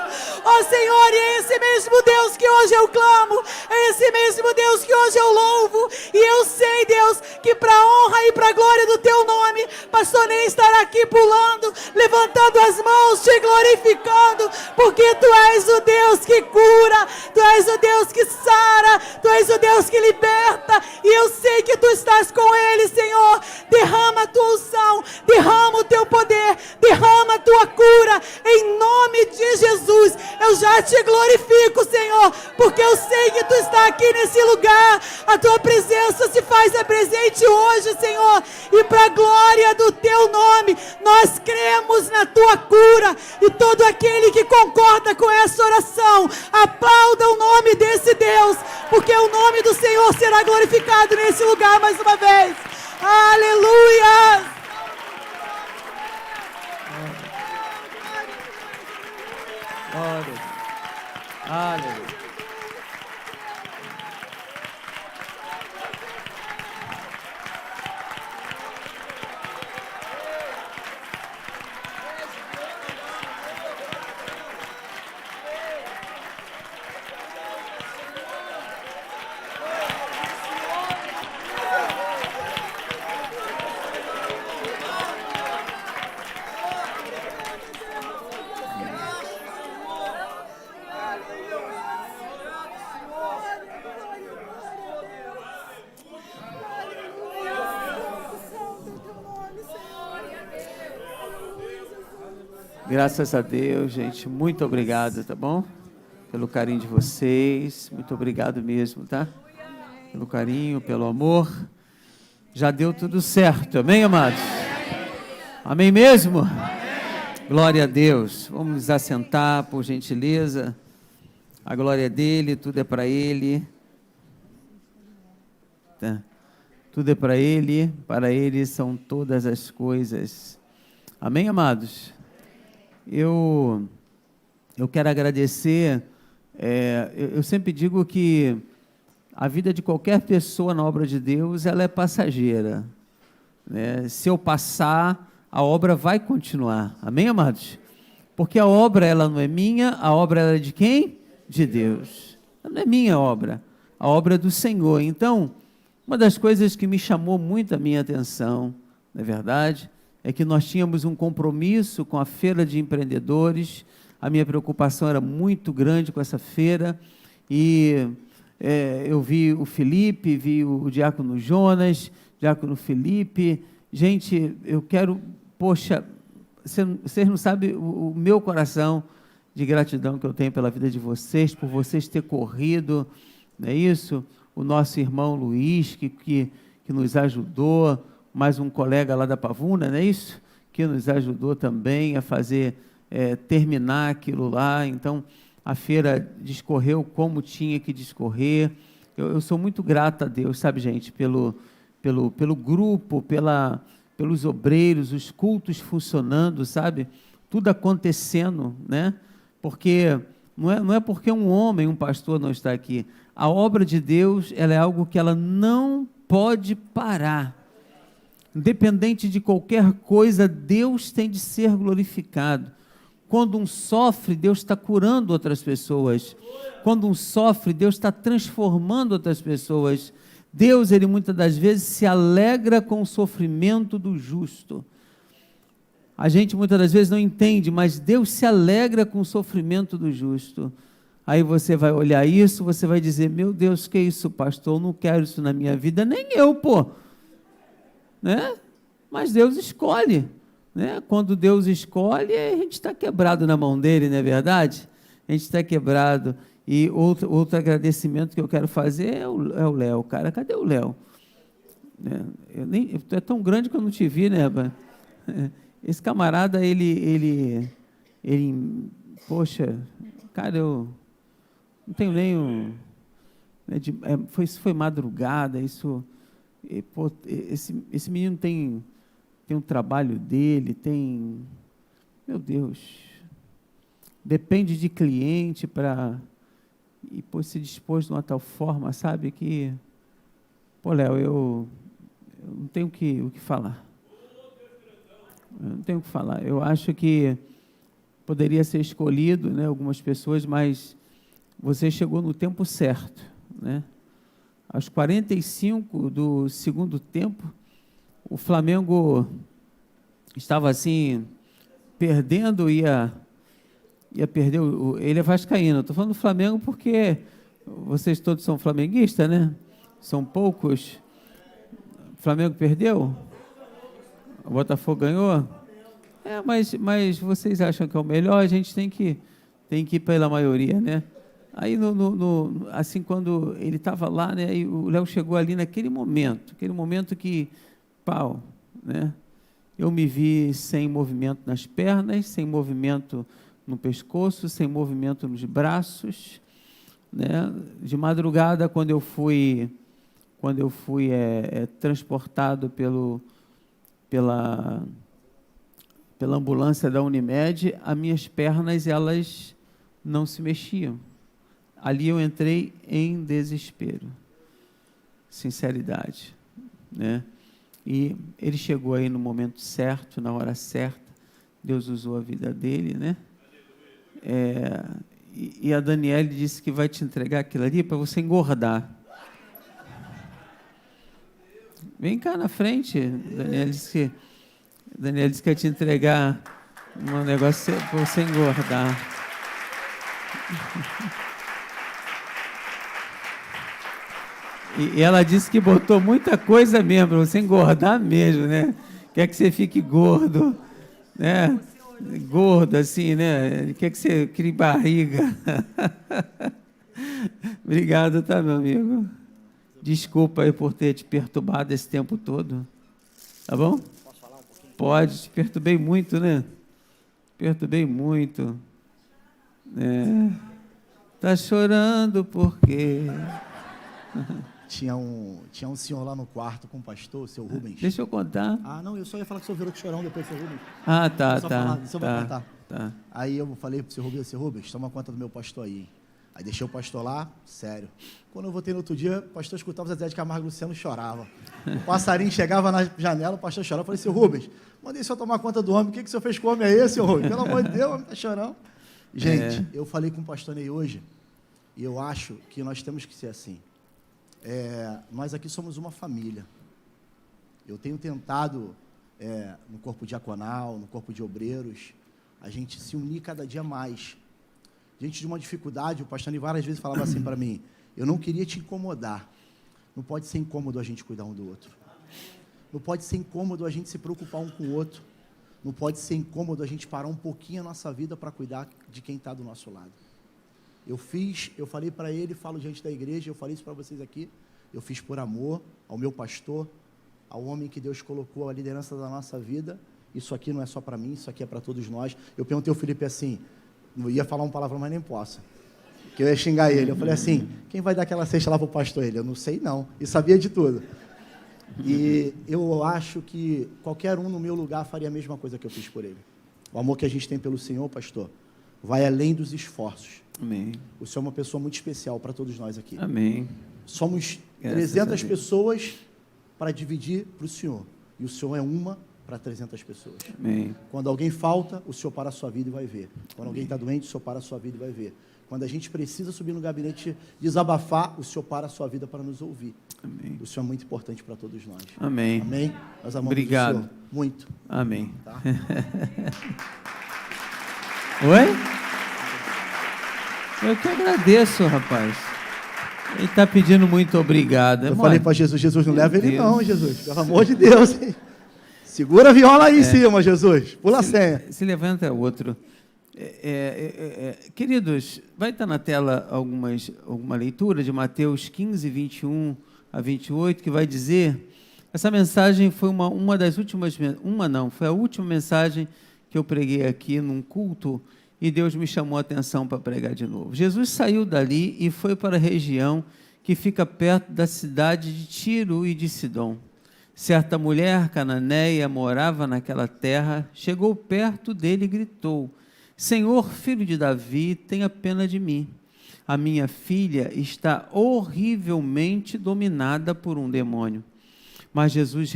Speaker 7: Ó Senhor, e é esse mesmo Deus que hoje eu clamo, é esse mesmo Deus que hoje eu louvo, e eu sei, Deus, que para a honra e para a glória do Teu nome, Pastor Ney estará aqui pulando, levantando as mãos, Te glorificando, porque Tu és o Deus que cura, Tu és o Deus que sara, Tu és o Deus que liberta, e eu sei que Tu estás com ele, Senhor. Derrama a Tua unção, derrama o Teu poder, derrama a Tua cura, em nome de Jesus. Eu já Te glorifico, Senhor, porque eu sei que Tu está aqui nesse lugar. A Tua presença se faz presente hoje, Senhor, e para a glória do Teu nome, nós cremos na Tua cura, e todo aquele que concorda com essa oração, aplauda o nome desse Deus, porque o nome do Senhor será glorificado nesse lugar mais uma vez. Aleluia!
Speaker 6: Glória. Aleluia. Graças a Deus, gente. Muito obrigado, tá bom? Pelo carinho de vocês. Muito obrigado mesmo, tá? Pelo carinho, pelo amor. Já deu tudo certo, amém, amados? Amém mesmo? Glória a Deus. Vamos nos assentar, por gentileza. A glória é dele, tudo é para ele. Tá. Tudo é para ele são todas as coisas. Amém, amados? Eu quero agradecer. Eu sempre digo que a vida de qualquer pessoa na obra de Deus, ela é passageira, né? Se eu passar, a obra vai continuar. Amém, amados? Porque a obra, ela não é minha, a obra ela é de quem? De Deus. Ela não é minha obra, a obra é do Senhor. Então, uma das coisas que me chamou muito a minha atenção, na verdade, é que nós tínhamos um compromisso com a feira de empreendedores. A minha preocupação era muito grande com essa feira, e eu vi o Felipe, vi o diácono Jonas, diácono Felipe. Gente, eu quero, poxa, vocês não sabem o meu coração de gratidão que eu tenho pela vida de vocês, por vocês ter corrido, não é isso? O nosso irmão Luiz, que nos ajudou, mais um colega lá da Pavuna, não é isso? Que nos ajudou também a fazer, terminar aquilo lá. Então, a feira discorreu como tinha que discorrer. Eu sou muito grato a Deus, sabe, gente, pelo grupo, pelos obreiros, os cultos funcionando, sabe? Tudo acontecendo, né? Porque não é porque um homem, um pastor não está aqui. A obra de Deus, ela é algo que ela não pode parar. Independente de qualquer coisa, Deus tem de ser glorificado. Quando um sofre, Deus está curando outras pessoas. Quando um sofre, Deus está transformando outras pessoas. Deus, ele muitas das vezes se alegra com o sofrimento do justo. A gente muitas das vezes não entende, mas Deus se alegra com o sofrimento do justo. Aí você vai olhar isso, você vai dizer, meu Deus, que é isso, pastor? Eu não quero isso na minha vida, nem eu, pô. Né? Mas Deus escolhe. Né? Quando Deus escolhe, a gente está quebrado na mão dele, não é verdade? A gente está quebrado. E outro agradecimento que eu quero fazer é o Léo, cara. Cadê o Léo? É tão grande que eu não te vi, né? Esse camarada, ele poxa, cara, eu não tenho nem foi madrugada, isso, pô, esse menino tem um trabalho dele, meu Deus, depende de cliente e pô, se dispôs de uma tal forma, sabe, que, pô, Léo, eu não tenho o que falar. Eu não tenho o que falar. Eu acho que poderia ser escolhido, né, algumas pessoas, mas você chegou no tempo certo, né? Aos 45 do segundo tempo, o Flamengo estava assim, perdendo, ia perder, ele é vascaíno. Estou falando do Flamengo porque vocês todos são flamenguistas, né? São poucos. O Flamengo perdeu? O Botafogo ganhou? Mas vocês acham que é o melhor? A gente tem que ir pela maioria, né? Aí, assim, quando ele estava lá, né, e o Léo chegou ali naquele momento que, pau, né? Eu me vi sem movimento nas pernas, sem movimento no pescoço, sem movimento nos braços, né? De madrugada, quando eu fui transportado pela ambulância da Unimed, as minhas pernas, elas não se mexiam. Ali eu entrei em desespero, sinceridade, né? E ele chegou aí no momento certo, na hora certa. Deus usou a vida dele, né? E a Daniele disse que vai te entregar aquilo ali para você engordar. Vem cá na frente. Daniele disse que ia te entregar um negócio para você engordar. E ela disse que botou muita coisa mesmo, para você engordar mesmo, né? Quer que você fique gordo, né? gordo assim, né? Ele quer que você crie barriga. Obrigado, tá, meu amigo? Desculpa aí por ter te perturbado esse tempo todo. Tá bom?
Speaker 2: Posso falar um pouquinho?
Speaker 6: Pode, te perturbei muito, né? Perturbei muito. Tá chorando por quê?
Speaker 2: Tinha um senhor lá no quarto com o pastor, o seu Rubens.
Speaker 6: Deixa eu contar.
Speaker 2: Ah, não, eu só ia falar que o senhor virou chorão depois do seu Rubens.
Speaker 6: Ah, tá,
Speaker 2: Só
Speaker 6: tá.
Speaker 2: falar, o senhor vai
Speaker 6: Tá,
Speaker 2: contar.
Speaker 6: tá.
Speaker 2: Aí eu falei pro seu Rubens, toma conta do meu pastor aí. Aí deixei o pastor lá, sério. Quando eu voltei no outro dia, o pastor escutava o Zezé de Camargo e Luciano, chorava. O passarinho chegava na janela, o pastor chorava. Eu falei, seu Rubens, mandei o senhor tomar conta do homem. O que o senhor fez com o homem aí, seu Rubens? Pelo amor de Deus, o homem tá chorando. Gente, eu falei com o pastor Ney hoje, e eu acho que nós temos que ser assim. Nós aqui somos uma família. Eu tenho tentado, no corpo diaconal, no corpo de obreiros, a gente se unir cada dia mais. Diante de uma dificuldade, o pastor Ney várias vezes falava assim para mim, eu não queria te incomodar. Não pode ser incômodo a gente cuidar um do outro. Não pode ser incômodo a gente se preocupar um com o outro. Não pode ser incômodo a gente parar um pouquinho a nossa vida para cuidar de quem está do nosso lado. Eu falei para ele, falo diante da igreja, eu falei isso para vocês aqui, eu fiz por amor ao meu pastor, ao homem que Deus colocou a liderança da nossa vida. Isso aqui não é só para mim, isso aqui é para todos nós. Eu perguntei ao Felipe assim, não ia falar uma palavra, mas nem posso, que eu ia xingar ele. Eu falei assim, quem vai dar aquela cesta lá para o pastor? Ele, eu não sei não, e sabia de tudo. E eu acho que qualquer um no meu lugar faria a mesma coisa que eu fiz por ele. O amor que a gente tem pelo Senhor, pastor, vai além dos esforços.
Speaker 6: Amém.
Speaker 2: O Senhor é uma pessoa muito especial para todos nós aqui.
Speaker 6: Amém.
Speaker 2: Somos
Speaker 6: Graças a
Speaker 2: 300
Speaker 6: Deus.
Speaker 2: pessoas para dividir para o Senhor. E o Senhor é uma para 300 pessoas.
Speaker 6: Amém.
Speaker 2: Quando alguém falta, o Senhor para a sua vida e vai ver. Quando alguém está doente, o Senhor para a sua vida e vai ver. Quando a gente precisa subir no gabinete desabafar, o Senhor para a sua vida para nos ouvir.
Speaker 6: Amém.
Speaker 2: O Senhor é muito importante para todos nós.
Speaker 6: Amém.
Speaker 2: Amém? Nós amamos
Speaker 6: Obrigado.
Speaker 2: o Senhor muito.
Speaker 6: Amém.
Speaker 2: Tá?
Speaker 6: Oi? Eu que agradeço, rapaz. Ele está pedindo muito obrigado.
Speaker 2: Eu falei para Jesus, Jesus, não leva ele
Speaker 6: Deus.
Speaker 2: não, Jesus. Pelo amor de Deus. Hein? Segura a viola aí em cima, Jesus. Pula a senha.
Speaker 6: Se levanta outro. Queridos, vai estar na tela alguma leitura de Mateus 15, 21 a 28, que vai dizer... Essa mensagem foi uma das últimas... foi a última mensagem que eu preguei aqui num culto, e Deus me chamou a atenção para pregar de novo. Jesus saiu dali e foi para a região que fica perto da cidade de Tiro e de Sidom. Certa mulher cananeia morava naquela terra, chegou perto dele e gritou, Senhor, filho de Davi, tenha pena de mim. A minha filha está horrivelmente dominada por um demônio. Mas Jesus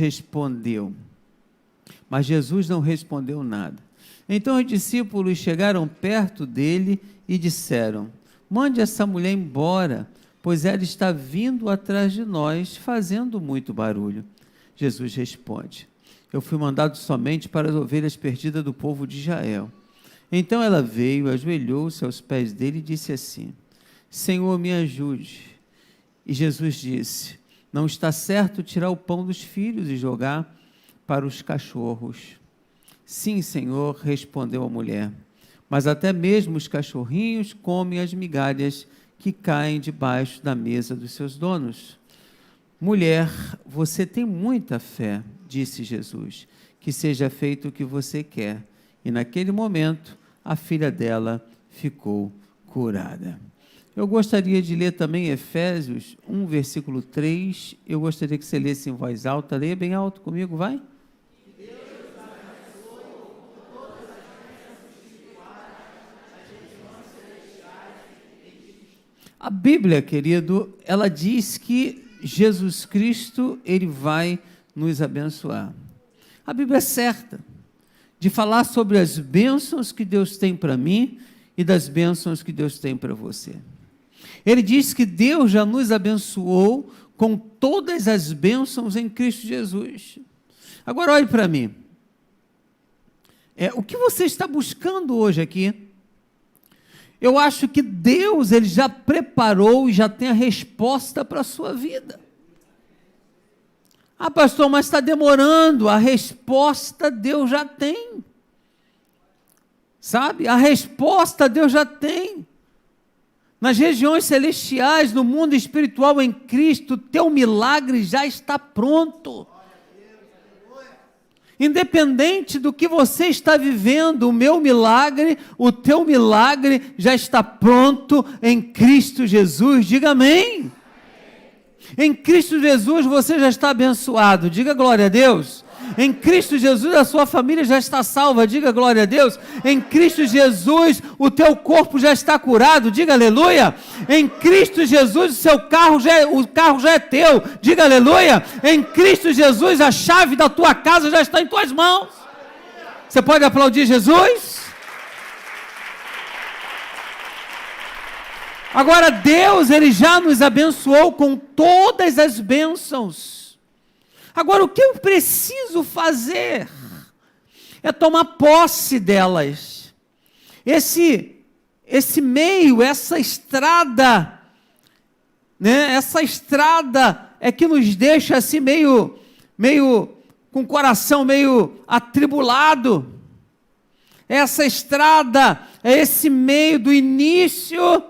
Speaker 6: não respondeu nada. Então os discípulos chegaram perto dele e disseram, mande essa mulher embora, pois ela está vindo atrás de nós, fazendo muito barulho. Jesus responde, eu fui mandado somente para as ovelhas perdidas do povo de Israel. Então ela veio, ajoelhou-se aos pés dele e disse assim, Senhor, me ajude. E Jesus disse, não está certo tirar o pão dos filhos e jogar para os cachorros. Sim, Senhor, respondeu a mulher, mas até mesmo os cachorrinhos comem as migalhas que caem debaixo da mesa dos seus donos. Mulher, você tem muita fé, disse Jesus, que seja feito o que você quer. E naquele momento, a filha dela ficou curada. Eu gostaria de ler também Efésios 1, versículo 3. Eu gostaria que você lesse em voz alta. Leia bem alto comigo, vai. A Bíblia, querido, ela diz que Jesus Cristo, ele vai nos abençoar. A Bíblia é certa de falar sobre as bênçãos que Deus tem para mim e das bênçãos que Deus tem para você. Ele diz que Deus já nos abençoou com todas as bênçãos em Cristo Jesus. Agora olhe para mim. O que você está buscando hoje aqui? Eu acho que Deus, ele já preparou e já tem a resposta para a sua vida. Ah, pastor, mas está demorando. A resposta Deus já tem. Sabe? A resposta Deus já tem. Nas regiões celestiais, no mundo espiritual em Cristo, teu milagre já está pronto. Independente do que você está vivendo, o meu milagre, o teu milagre já está pronto em Cristo Jesus. Diga amém. Em Cristo Jesus você já está abençoado. Diga glória a Deus. Em Cristo Jesus a sua família já está salva. Diga glória a Deus. Em Cristo Jesus o teu corpo já está curado. Diga aleluia. Em Cristo Jesus o carro já é teu. Diga aleluia. Em Cristo Jesus a chave da tua casa já está em tuas mãos. Você pode aplaudir Jesus? Agora Deus, Ele já nos abençoou com todas as bênçãos. Agora o que eu preciso fazer é tomar posse delas. Esse meio, essa estrada, né? Essa estrada é que nos deixa assim meio com o coração meio atribulado. Essa estrada é esse meio do início,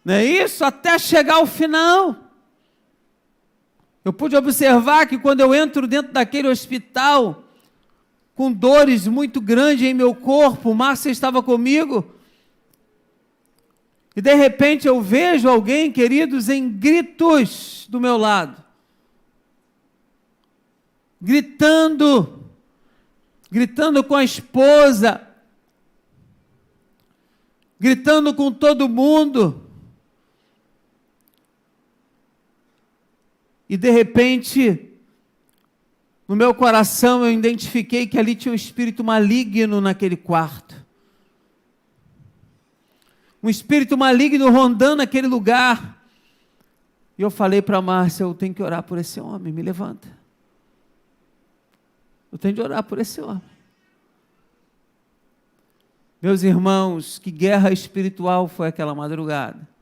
Speaker 6: não é isso? Até chegar ao final. Eu pude observar que quando eu entro dentro daquele hospital, com dores muito grandes em meu corpo, Márcia estava comigo, e de repente eu vejo alguém, queridos, em gritos do meu lado, gritando com a esposa, gritando com todo mundo. E de repente, no meu coração eu identifiquei que ali tinha um espírito maligno naquele quarto. Um espírito maligno rondando aquele lugar. E eu falei para a Márcia, eu tenho que orar por esse homem, me levanta. Eu tenho de orar por esse homem. Meus irmãos, que guerra espiritual foi aquela madrugada.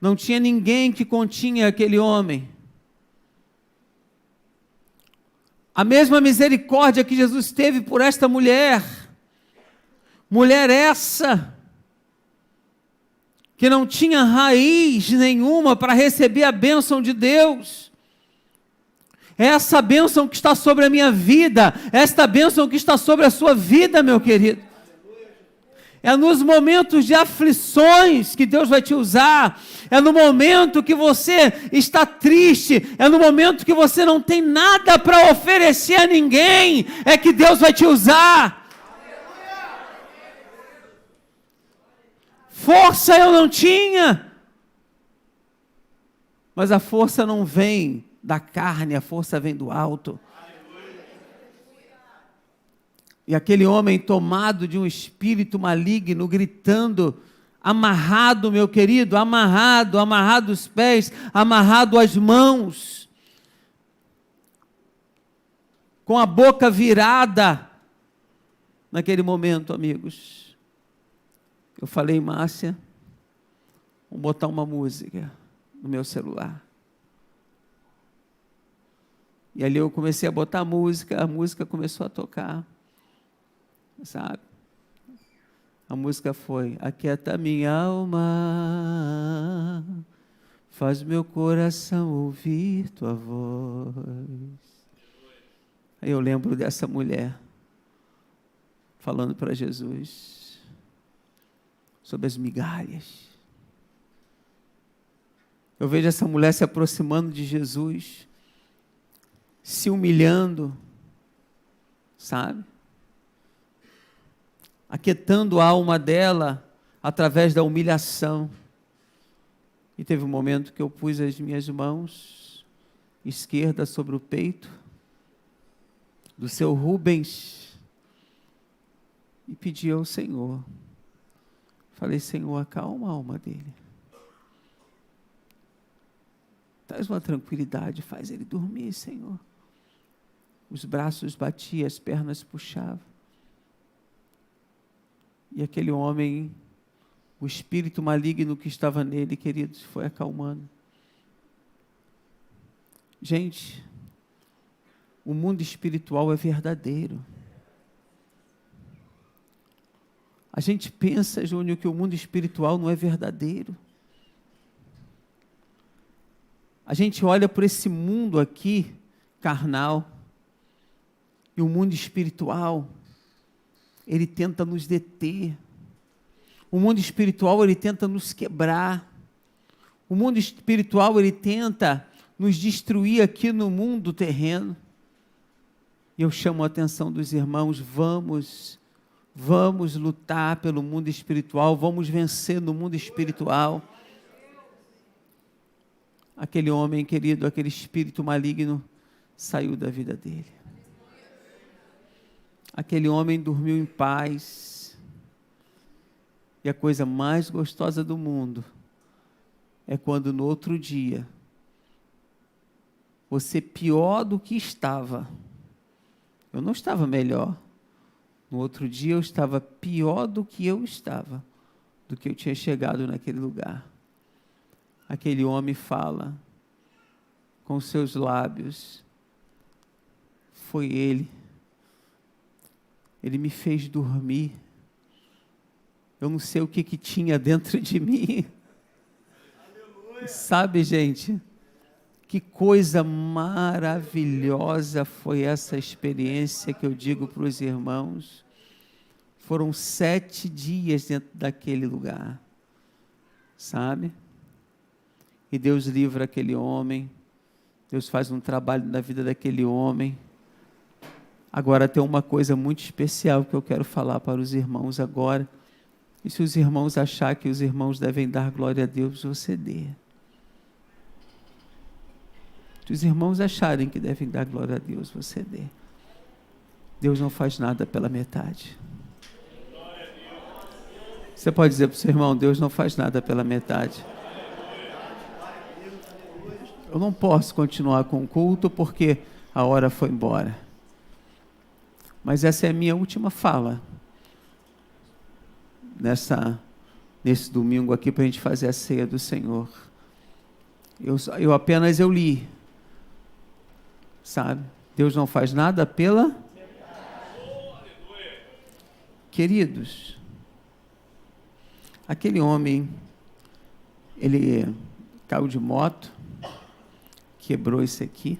Speaker 6: Não tinha ninguém que continha aquele homem. A mesma misericórdia que Jesus teve por esta mulher, mulher essa, que não tinha raiz nenhuma para receber a bênção de Deus. É essa bênção que está sobre a minha vida, esta bênção que está sobre a sua vida, meu querido. É nos momentos de aflições que Deus vai te usar. É no momento que você está triste. É no momento que você não tem nada para oferecer a ninguém. É que Deus vai te usar. Força eu não tinha. Mas a força não vem da carne, a força vem do alto. E aquele homem tomado de um espírito maligno, gritando, amarrado, meu querido, amarrado os pés, amarrado as mãos, com a boca virada. Naquele momento, amigos, eu falei, Márcia, vamos botar uma música no meu celular. E ali eu comecei a botar a música começou a tocar. Sabe? A música foi: aquieta minha alma, faz meu coração ouvir tua voz. Aí eu lembro dessa mulher falando para Jesus sobre as migalhas. Eu vejo essa mulher se aproximando de Jesus, se humilhando, sabe? Aquietando a alma dela através da humilhação. E teve um momento que eu pus as minhas mãos esquerda sobre o peito do seu Rubens e pedi ao Senhor. Falei, Senhor, acalma a alma dele. Traz uma tranquilidade, faz ele dormir, Senhor. Os braços batiam, as pernas puxavam. E aquele homem, o espírito maligno que estava nele, queridos, foi acalmando. Gente, o mundo espiritual é verdadeiro. A gente pensa, Júnior, que o mundo espiritual não é verdadeiro. A gente olha por esse mundo aqui, carnal, e o mundo espiritual, ele tenta nos deter. O mundo espiritual, ele tenta nos quebrar. O mundo espiritual, ele tenta nos destruir aqui no mundo terreno. E eu chamo a atenção dos irmãos, vamos lutar pelo mundo espiritual, vamos vencer no mundo espiritual. Aquele homem querido, aquele espírito maligno, saiu da vida dele. Aquele homem dormiu em paz. E a coisa mais gostosa do mundo é quando no outro dia, você pior do que estava. Eu não estava melhor. No outro dia eu estava pior do que eu estava, do que eu tinha chegado naquele lugar. Aquele homem fala com seus lábios, foi ele. Ele me fez dormir. Eu não sei o que tinha dentro de mim. Aleluia. Sabe, gente, que coisa maravilhosa foi essa experiência que eu digo para os irmãos. Foram 7 dias dentro daquele lugar, sabe? E Deus livra aquele homem, Deus faz um trabalho na vida daquele homem. Agora tem uma coisa muito especial que eu quero falar para os irmãos agora. E se os irmãos acharem que os irmãos devem dar glória a Deus, você dê. Se os irmãos acharem que devem dar glória a Deus, você dê. Deus não faz nada pela metade. Você pode dizer para o seu irmão, Deus não faz nada pela metade. Eu não posso continuar com o culto porque a hora foi embora. Mas essa é a minha última fala. Nesse domingo aqui para a gente fazer a ceia do Senhor. Eu apenas li. Sabe? Deus não faz nada pela... Queridos, aquele homem, ele caiu de moto, quebrou isso aqui,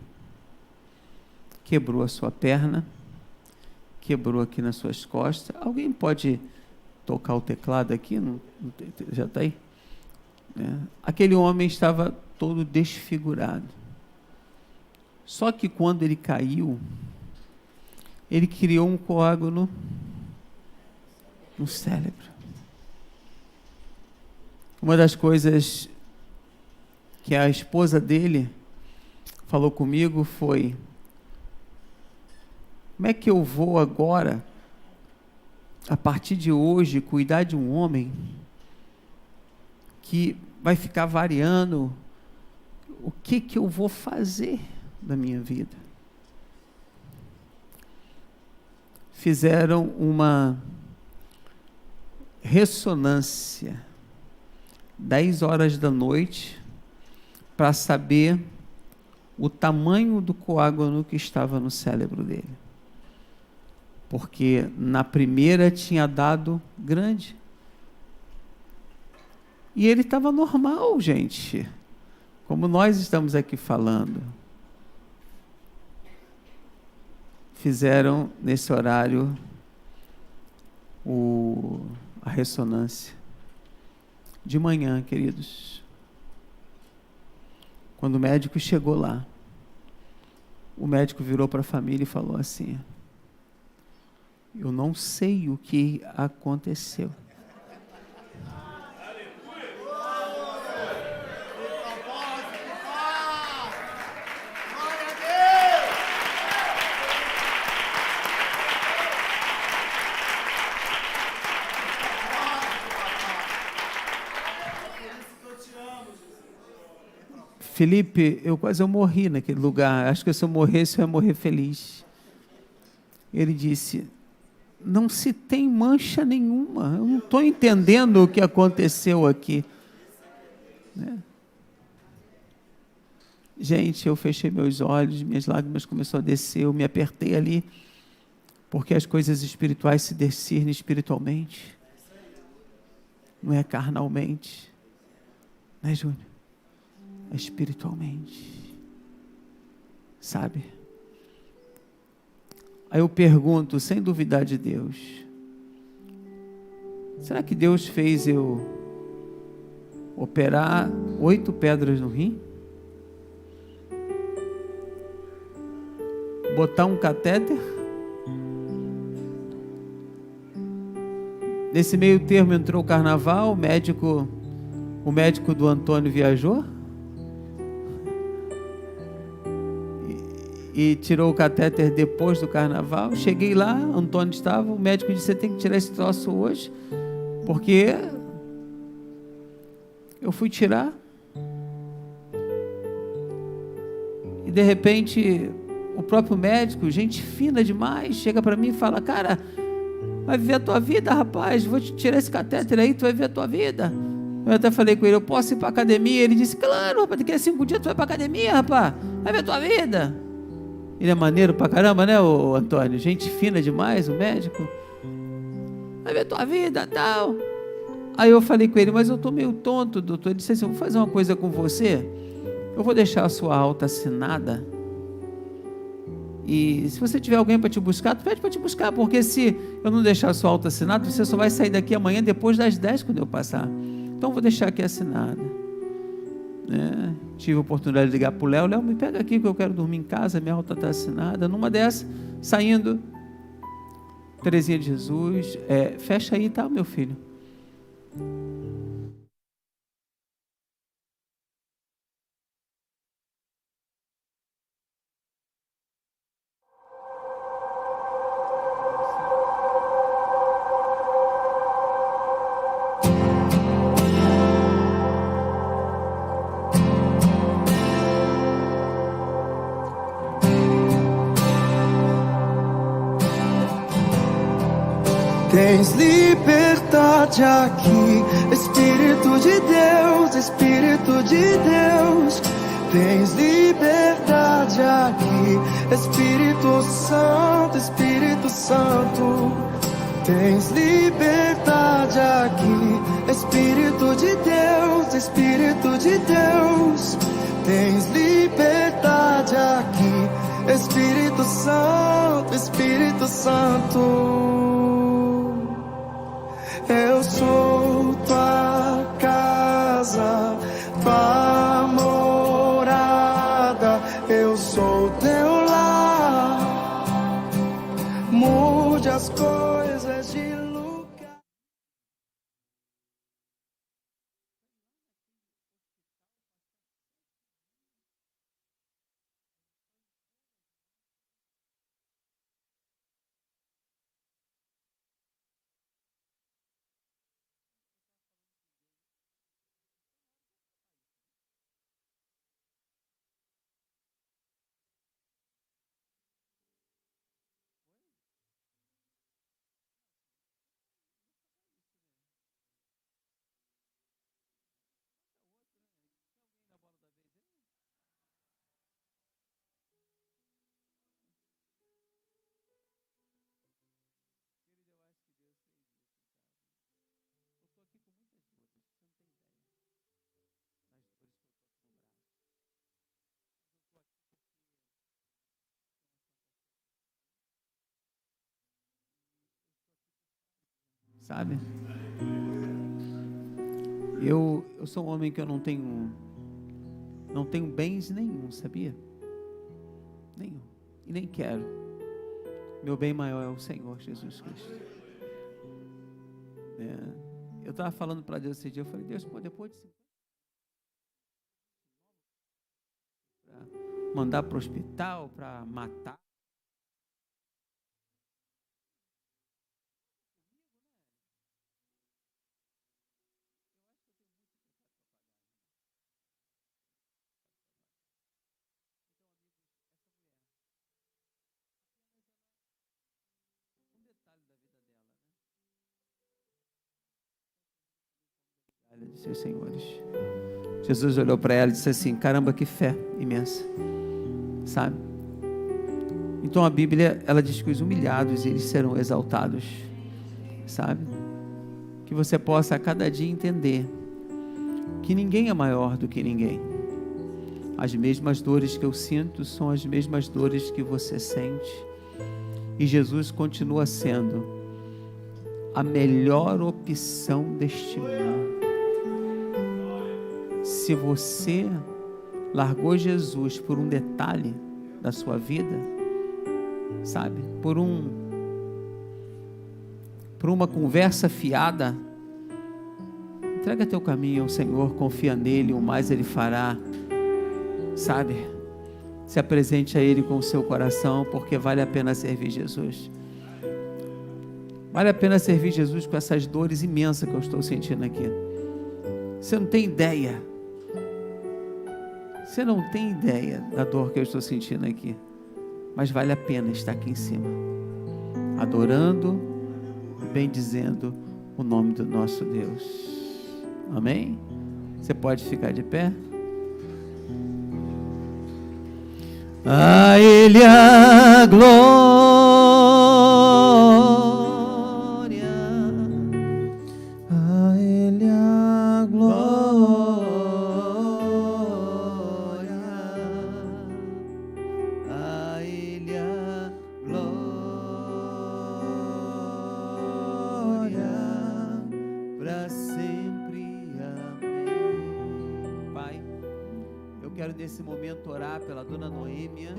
Speaker 6: quebrou a sua perna, quebrou aqui nas suas costas. Alguém pode tocar o teclado aqui? Não, já está aí? Aquele homem estava todo desfigurado. Só que quando ele caiu, ele criou um coágulo no cérebro. Uma das coisas que a esposa dele falou comigo foi: como é que eu vou agora, a partir de hoje, cuidar de um homem que vai ficar variando o que eu vou fazer da minha vida? Fizeram uma ressonância 10 horas da noite para saber o tamanho do coágulo que estava no cérebro dele. Porque na primeira tinha dado grande. E ele estava normal, gente. Como nós estamos aqui falando. Fizeram nesse horário a ressonância. De manhã, queridos. Quando o médico chegou lá, o médico virou para a família e falou assim: eu não sei o que aconteceu. Felipe, eu morri naquele lugar. Acho que se eu morresse, eu ia morrer feliz. Ele disse: não se tem mancha nenhuma. Eu não estou entendendo o que aconteceu aqui. Gente, eu fechei meus olhos, minhas lágrimas começaram a descer, eu me apertei ali, porque as coisas espirituais se discernem espiritualmente. não é carnalmente, né, Júnior? É espiritualmente, sabe? Aí eu pergunto, sem duvidar de Deus, será que Deus fez eu operar 8 pedras no rim? Botar um catéter? Nesse meio termo entrou o carnaval, o médico do Antônio viajou e tirou o catéter depois do carnaval. Cheguei lá, Antônio estava, o médico disse: você tem que tirar esse troço hoje, porque eu fui tirar e de repente o próprio médico, gente fina demais, chega para mim e fala: cara, vai viver a tua vida, rapaz, vou te tirar esse catéter aí, tu vai viver a tua vida. Eu até falei com ele: eu posso ir para academia? Ele disse: claro, rapaz, daqui a 5 dias tu vai para academia, rapaz, vai ver a tua vida. Ele é maneiro pra caramba, né, o Antônio? Gente fina demais, o médico. Vai ver a tua vida, tal. Aí eu falei com ele: mas eu tô meio tonto, doutor. Ele disse assim: vou fazer uma coisa com você, eu vou deixar a sua alta assinada, e se você tiver alguém para te buscar, tu pede para te buscar, porque se eu não deixar a sua alta assinada, você só vai sair daqui amanhã depois das 10, quando eu passar. Então eu vou deixar aqui assinada, né? Tive a oportunidade de ligar para o Léo: Léo, me pega aqui que eu quero dormir em casa, minha alta está assinada. Numa dessas, saindo, Terezinha de Jesus: fecha aí, tá, meu filho?
Speaker 4: Tens liberdade aqui, Espírito de Deus, Espírito de Deus. Tens liberdade aqui, Espírito Santo, Espírito Santo. Tens liberdade aqui, Espírito de Deus, Espírito de Deus. Tens liberdade aqui, Espírito Santo, Espírito Santo. Eu sou tua casa, tua morada, eu sou teu lar. Mude as coisas de lugar.
Speaker 6: Sabe? Eu sou um homem que eu não tenho bens nenhum, sabia? Nenhum. E nem quero. Meu bem maior é o Senhor Jesus Cristo. Eu estava falando para Deus esse dia, eu falei: Deus, pô, depois de mandar para o hospital, para matar. Seus senhores. Jesus olhou para ela e disse assim: caramba, que fé imensa, sabe? Então a Bíblia, ela diz que os humilhados, eles serão exaltados, sabe? Que que você possa a cada dia entender que ninguém é maior do que ninguém. As mesmas dores que eu sinto são as mesmas dores que você sente. E Jesus continua sendo a melhor opção deste mundo. Se você largou Jesus por um detalhe da sua vida, sabe, por uma conversa fiada, entrega teu caminho ao Senhor, confia nele, o mais Ele fará, sabe? Se apresente a Ele com o seu coração, porque vale a pena servir Jesus. Vale a pena servir Jesus com essas dores imensas que eu estou sentindo aqui. Você não tem ideia. Você não tem ideia da dor que eu estou sentindo aqui. Mas vale a pena estar aqui em cima, adorando e bendizendo o nome do nosso Deus. Amém? Você pode ficar de pé? A Ele a glória,
Speaker 1: A Ele a glória,
Speaker 6: a Ele a glória, para sempre. Amém. Pai, eu quero nesse momento orar pela dona Noêmia,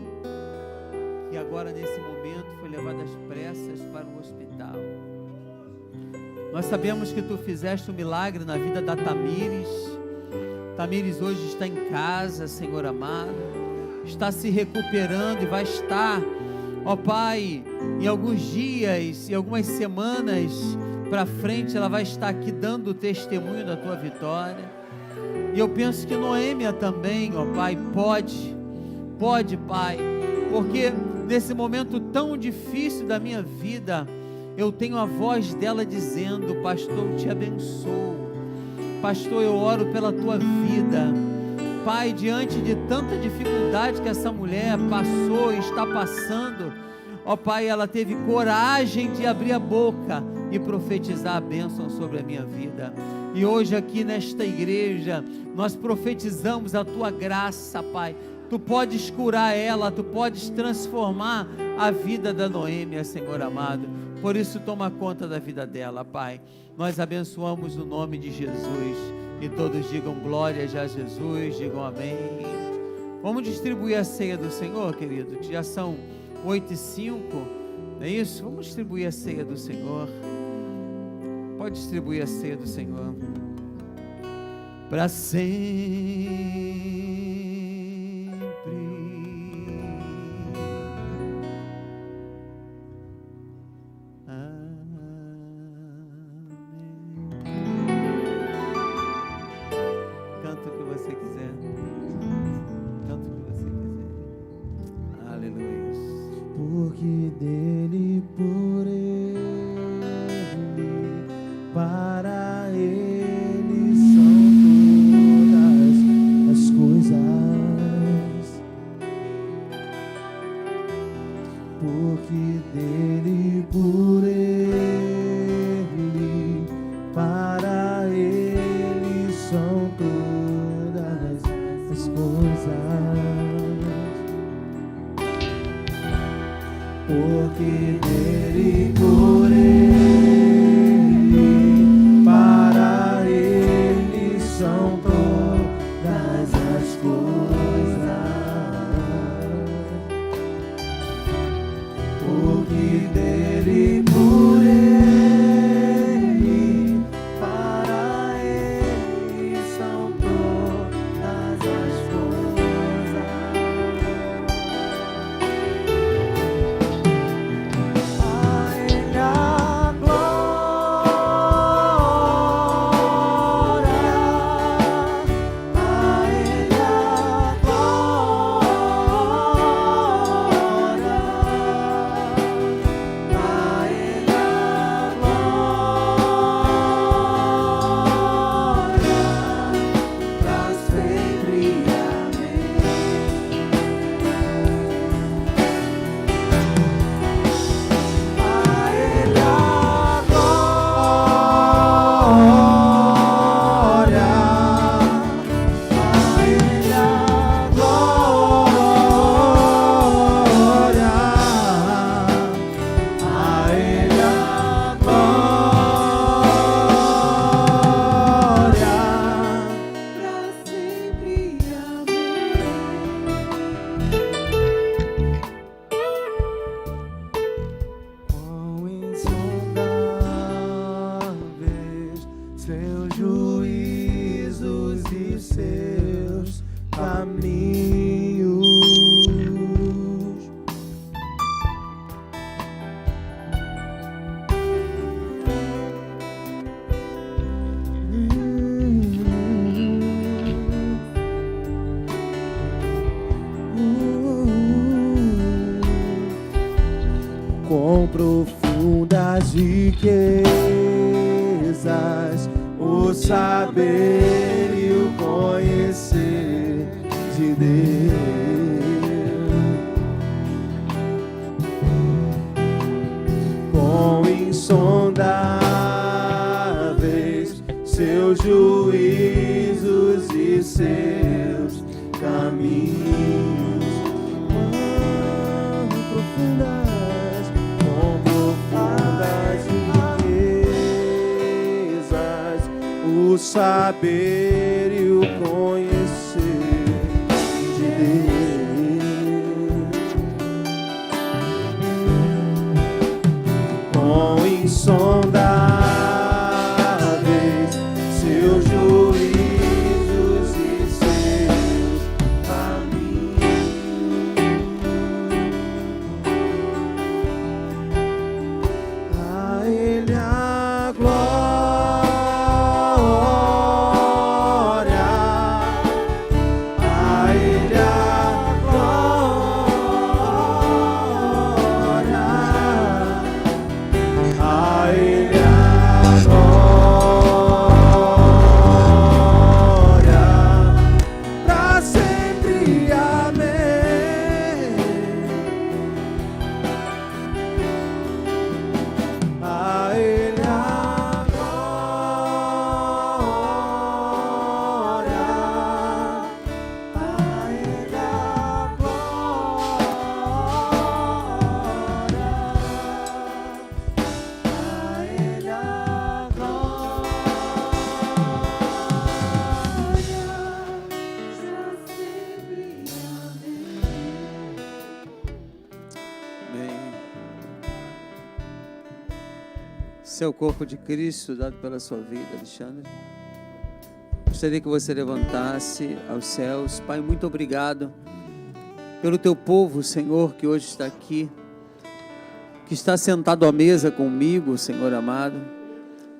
Speaker 6: que agora nesse momento foi levada às pressas para o hospital. Nós sabemos que tu fizeste um milagre na vida da Tamires. Tamires hoje está em casa, Senhor amado, está se recuperando e vai estar, ó Pai, em alguns dias, em algumas semanas para frente, ela vai estar aqui dando o testemunho da tua vitória. E eu penso que Noêmia também, ó Pai, pode, Pai, porque nesse momento tão difícil da minha vida, eu tenho a voz dela dizendo: pastor, eu te abençoo, pastor, eu oro pela tua vida, Pai, diante de tanta dificuldade que essa mulher passou e está passando, ó Pai, ela teve coragem de abrir a boca e profetizar a bênção sobre a minha vida. E hoje aqui nesta igreja, nós profetizamos a tua graça, Pai. Tu podes curar ela, tu podes transformar a vida da Noêmia, Senhor amado. Por isso toma conta da vida dela, Pai. Nós abençoamos o nome de Jesus. E todos digam glórias a Jesus, digam amém. Vamos distribuir a ceia do Senhor, querido. Já são 8h05, não é isso? Vamos distribuir a ceia do Senhor. Pode distribuir a ceia do Senhor. Para sempre. Canta o que você quiser. Canta o que você quiser. Aleluia.
Speaker 1: porque dele, por ele, para ele são todas as coisas, porque dele, por ele, para ele são todas as coisas. Porque dele, por ele, para ele são todas as coisas. Porque dele, por ele, para ele são todas as coisas. A ele a glória. quão profundas riquezas, o saber e o conhecer de Deus. Quão insondáveis seus juízos e seus caminhos. Quão profundas riquezas, o saber e o conhecer de Deus. Quão insondáveis seus juízos e seus caminhos. A Ele a glória, a Ele a glória, a Ele a glória, pra sempre, amém. A Ele a glória, a Ele a
Speaker 6: Amém. Seu corpo de Cristo dado pela sua vida, Alexandre. Gostaria que você levantasse aos céus. Pai, muito obrigado pelo teu povo, Senhor, que hoje está aqui, que está sentado à mesa comigo, Senhor amado,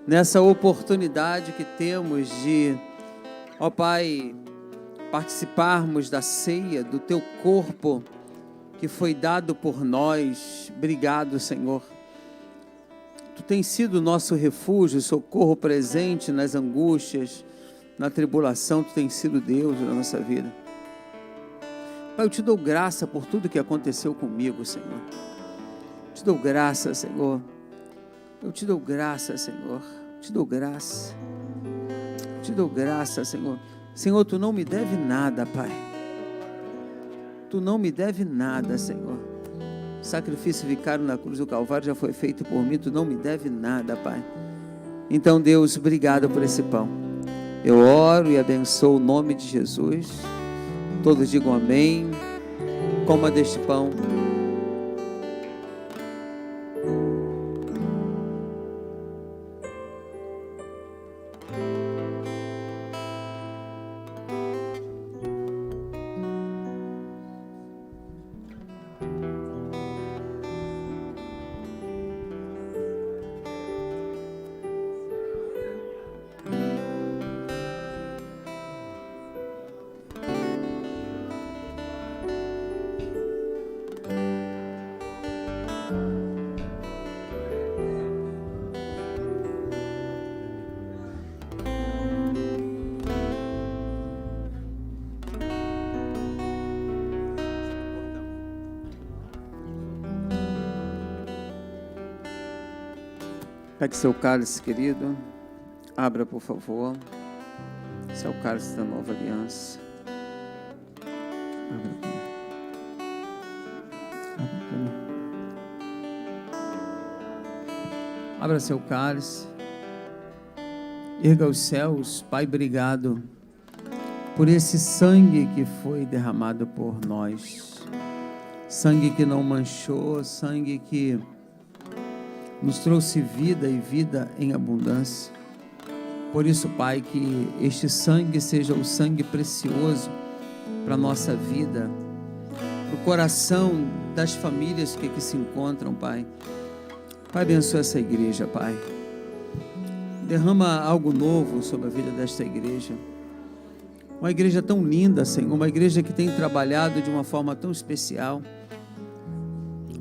Speaker 6: nessa oportunidade que temos de, ó Pai, participarmos da ceia do teu corpo que foi dado por nós. Obrigado, Senhor. Tu tens sido o nosso refúgio, socorro presente nas angústias, na tribulação. Tu tens sido Deus na nossa vida. Pai, eu te dou graça por tudo que aconteceu comigo, Senhor. Te dou graça, Senhor. Eu te dou graça, Senhor. Te dou graça. Te dou graça, Senhor. Senhor, tu não me deve nada, Pai. Tu não me deve nada, Senhor. O sacrifício vicário na cruz do Calvário já foi feito por mim. Tu não me deve nada, Pai. Então, Deus, obrigado por esse pão. Eu oro e abençoo o nome de Jesus. Todos digam amém. Coma deste pão. Pegue seu cálice, querido. Abra, por favor. Esse é o cálice da nova aliança. Abra seu cálice. Erga os céus. Pai, obrigado por esse sangue que foi derramado por nós. Sangue que não manchou, sangue que nos trouxe vida e vida em abundância. Por isso, Pai, que este sangue seja o sangue precioso para a nossa vida, para o coração das famílias que aqui se encontram, Pai. Pai, abençoa essa igreja, Pai. Derrama algo novo sobre a vida desta igreja. Uma igreja tão linda, Senhor, uma igreja que tem trabalhado de uma forma tão especial.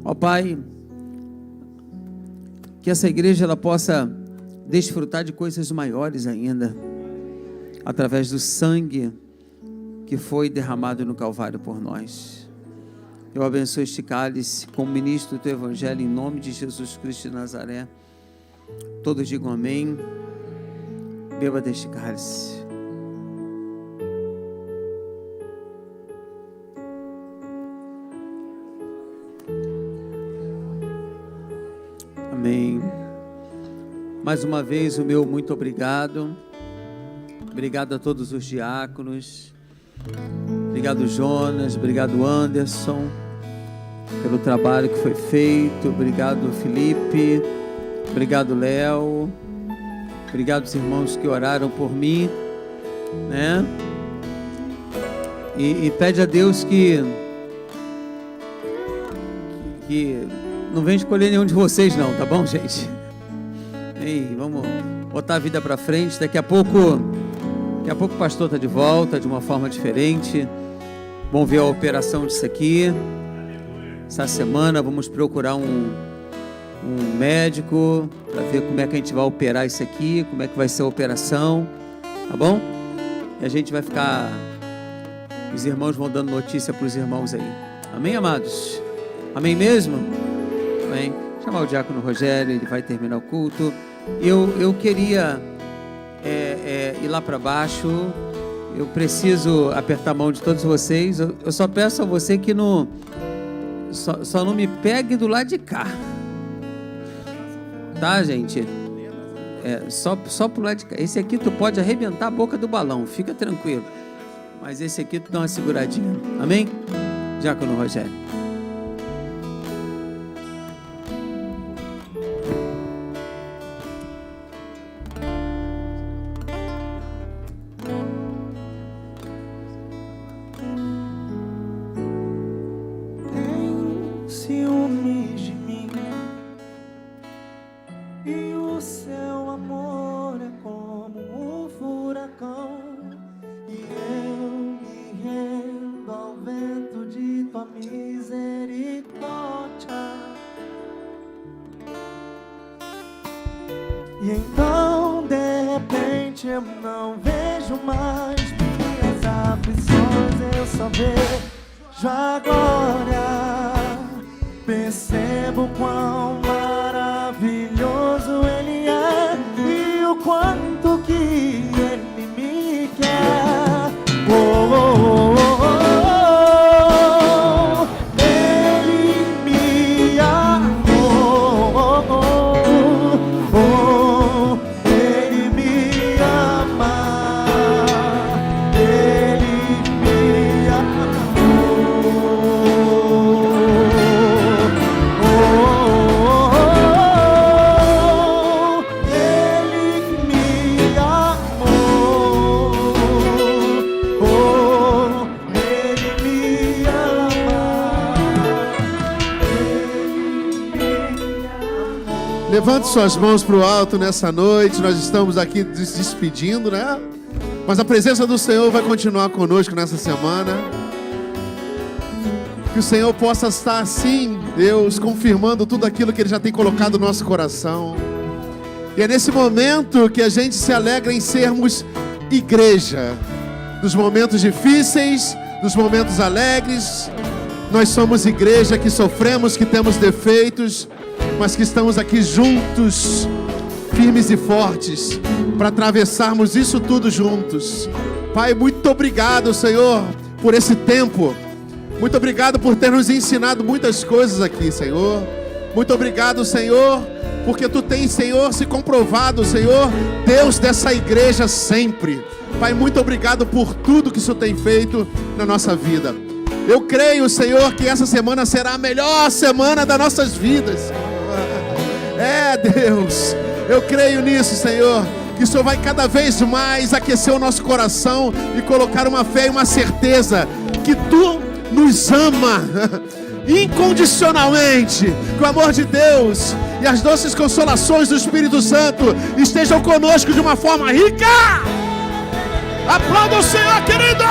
Speaker 6: Ó Pai, que essa igreja ela possa desfrutar de coisas maiores ainda, através do sangue que foi derramado no Calvário por nós. Eu abençoo este cálice como ministro do teu evangelho em nome de Jesus Cristo de Nazaré. Todos digam amém. Beba deste cálice. Amém. Mais uma vez o meu muito obrigado. Obrigado a todos os diáconos. Obrigado Jonas, obrigado Anderson pelo trabalho que foi feito. Obrigado Felipe, obrigado Léo. Obrigado os irmãos que oraram por mim, né? E pede a Deus que não venha escolher nenhum de vocês não, tá bom, gente? Ei, vamos botar a vida pra frente. Daqui a pouco o pastor está de volta de uma forma diferente. Vamos ver a operação disso aqui. Essa semana vamos procurar um médico para ver como é que a gente vai operar isso aqui, como é que vai ser a operação, tá bom? E a gente vai ficar... Os irmãos vão dando notícia para os irmãos aí. Amém, amados? Amém mesmo? Amém. Chamar o diácono Rogério, ele vai terminar o culto. Eu queria... ir lá para baixo. Eu preciso apertar a mão de todos vocês. Eu só peço a você que só não me pegue do lado de cá, tá, gente? Só pro lado de cá. Esse aqui tu pode arrebentar a boca do balão, fica tranquilo. Mas esse aqui tu dá uma seguradinha. Amém? Diácono Rogério.
Speaker 4: Ciúmes de mim, e o seu amor é como um furacão, e eu me rendo ao vento de tua misericórdia. E então de repente eu não vejo mais minhas aflições, eu só vejo agora. Percebo quão maravilhoso Ele é e o quanto que Ele me quer. Ele me amou. Ele me ama. Ele me amou.
Speaker 8: Levante suas mãos para o alto nessa noite. Nós estamos aqui nos despedindo, né? Mas a presença do Senhor vai continuar conosco nessa semana. Que o Senhor possa estar assim, Deus, confirmando tudo aquilo que Ele já tem colocado no nosso coração. E é nesse momento que a gente se alegra em sermos igreja. Nos momentos difíceis, nos momentos alegres. Nós somos igreja que sofremos, que temos defeitos, mas que estamos aqui juntos, firmes e fortes, para atravessarmos isso tudo juntos. Pai, muito obrigado, Senhor, por esse tempo. Muito obrigado por ter nos ensinado muitas coisas aqui, Senhor. Muito obrigado, Senhor, porque Tu tens, Senhor, se comprovado, Senhor, Deus dessa igreja sempre. Pai, muito obrigado por tudo que o Senhor tem feito na nossa vida. Eu creio, Senhor, que essa semana será a melhor semana das nossas vidas. Deus, eu creio nisso, Senhor, que o Senhor vai cada vez mais aquecer o nosso coração e colocar uma fé e uma certeza que Tu nos ama incondicionalmente. Que o amor de Deus e as doces consolações do Espírito Santo estejam conosco de uma forma rica. Aplauda o Senhor, querido!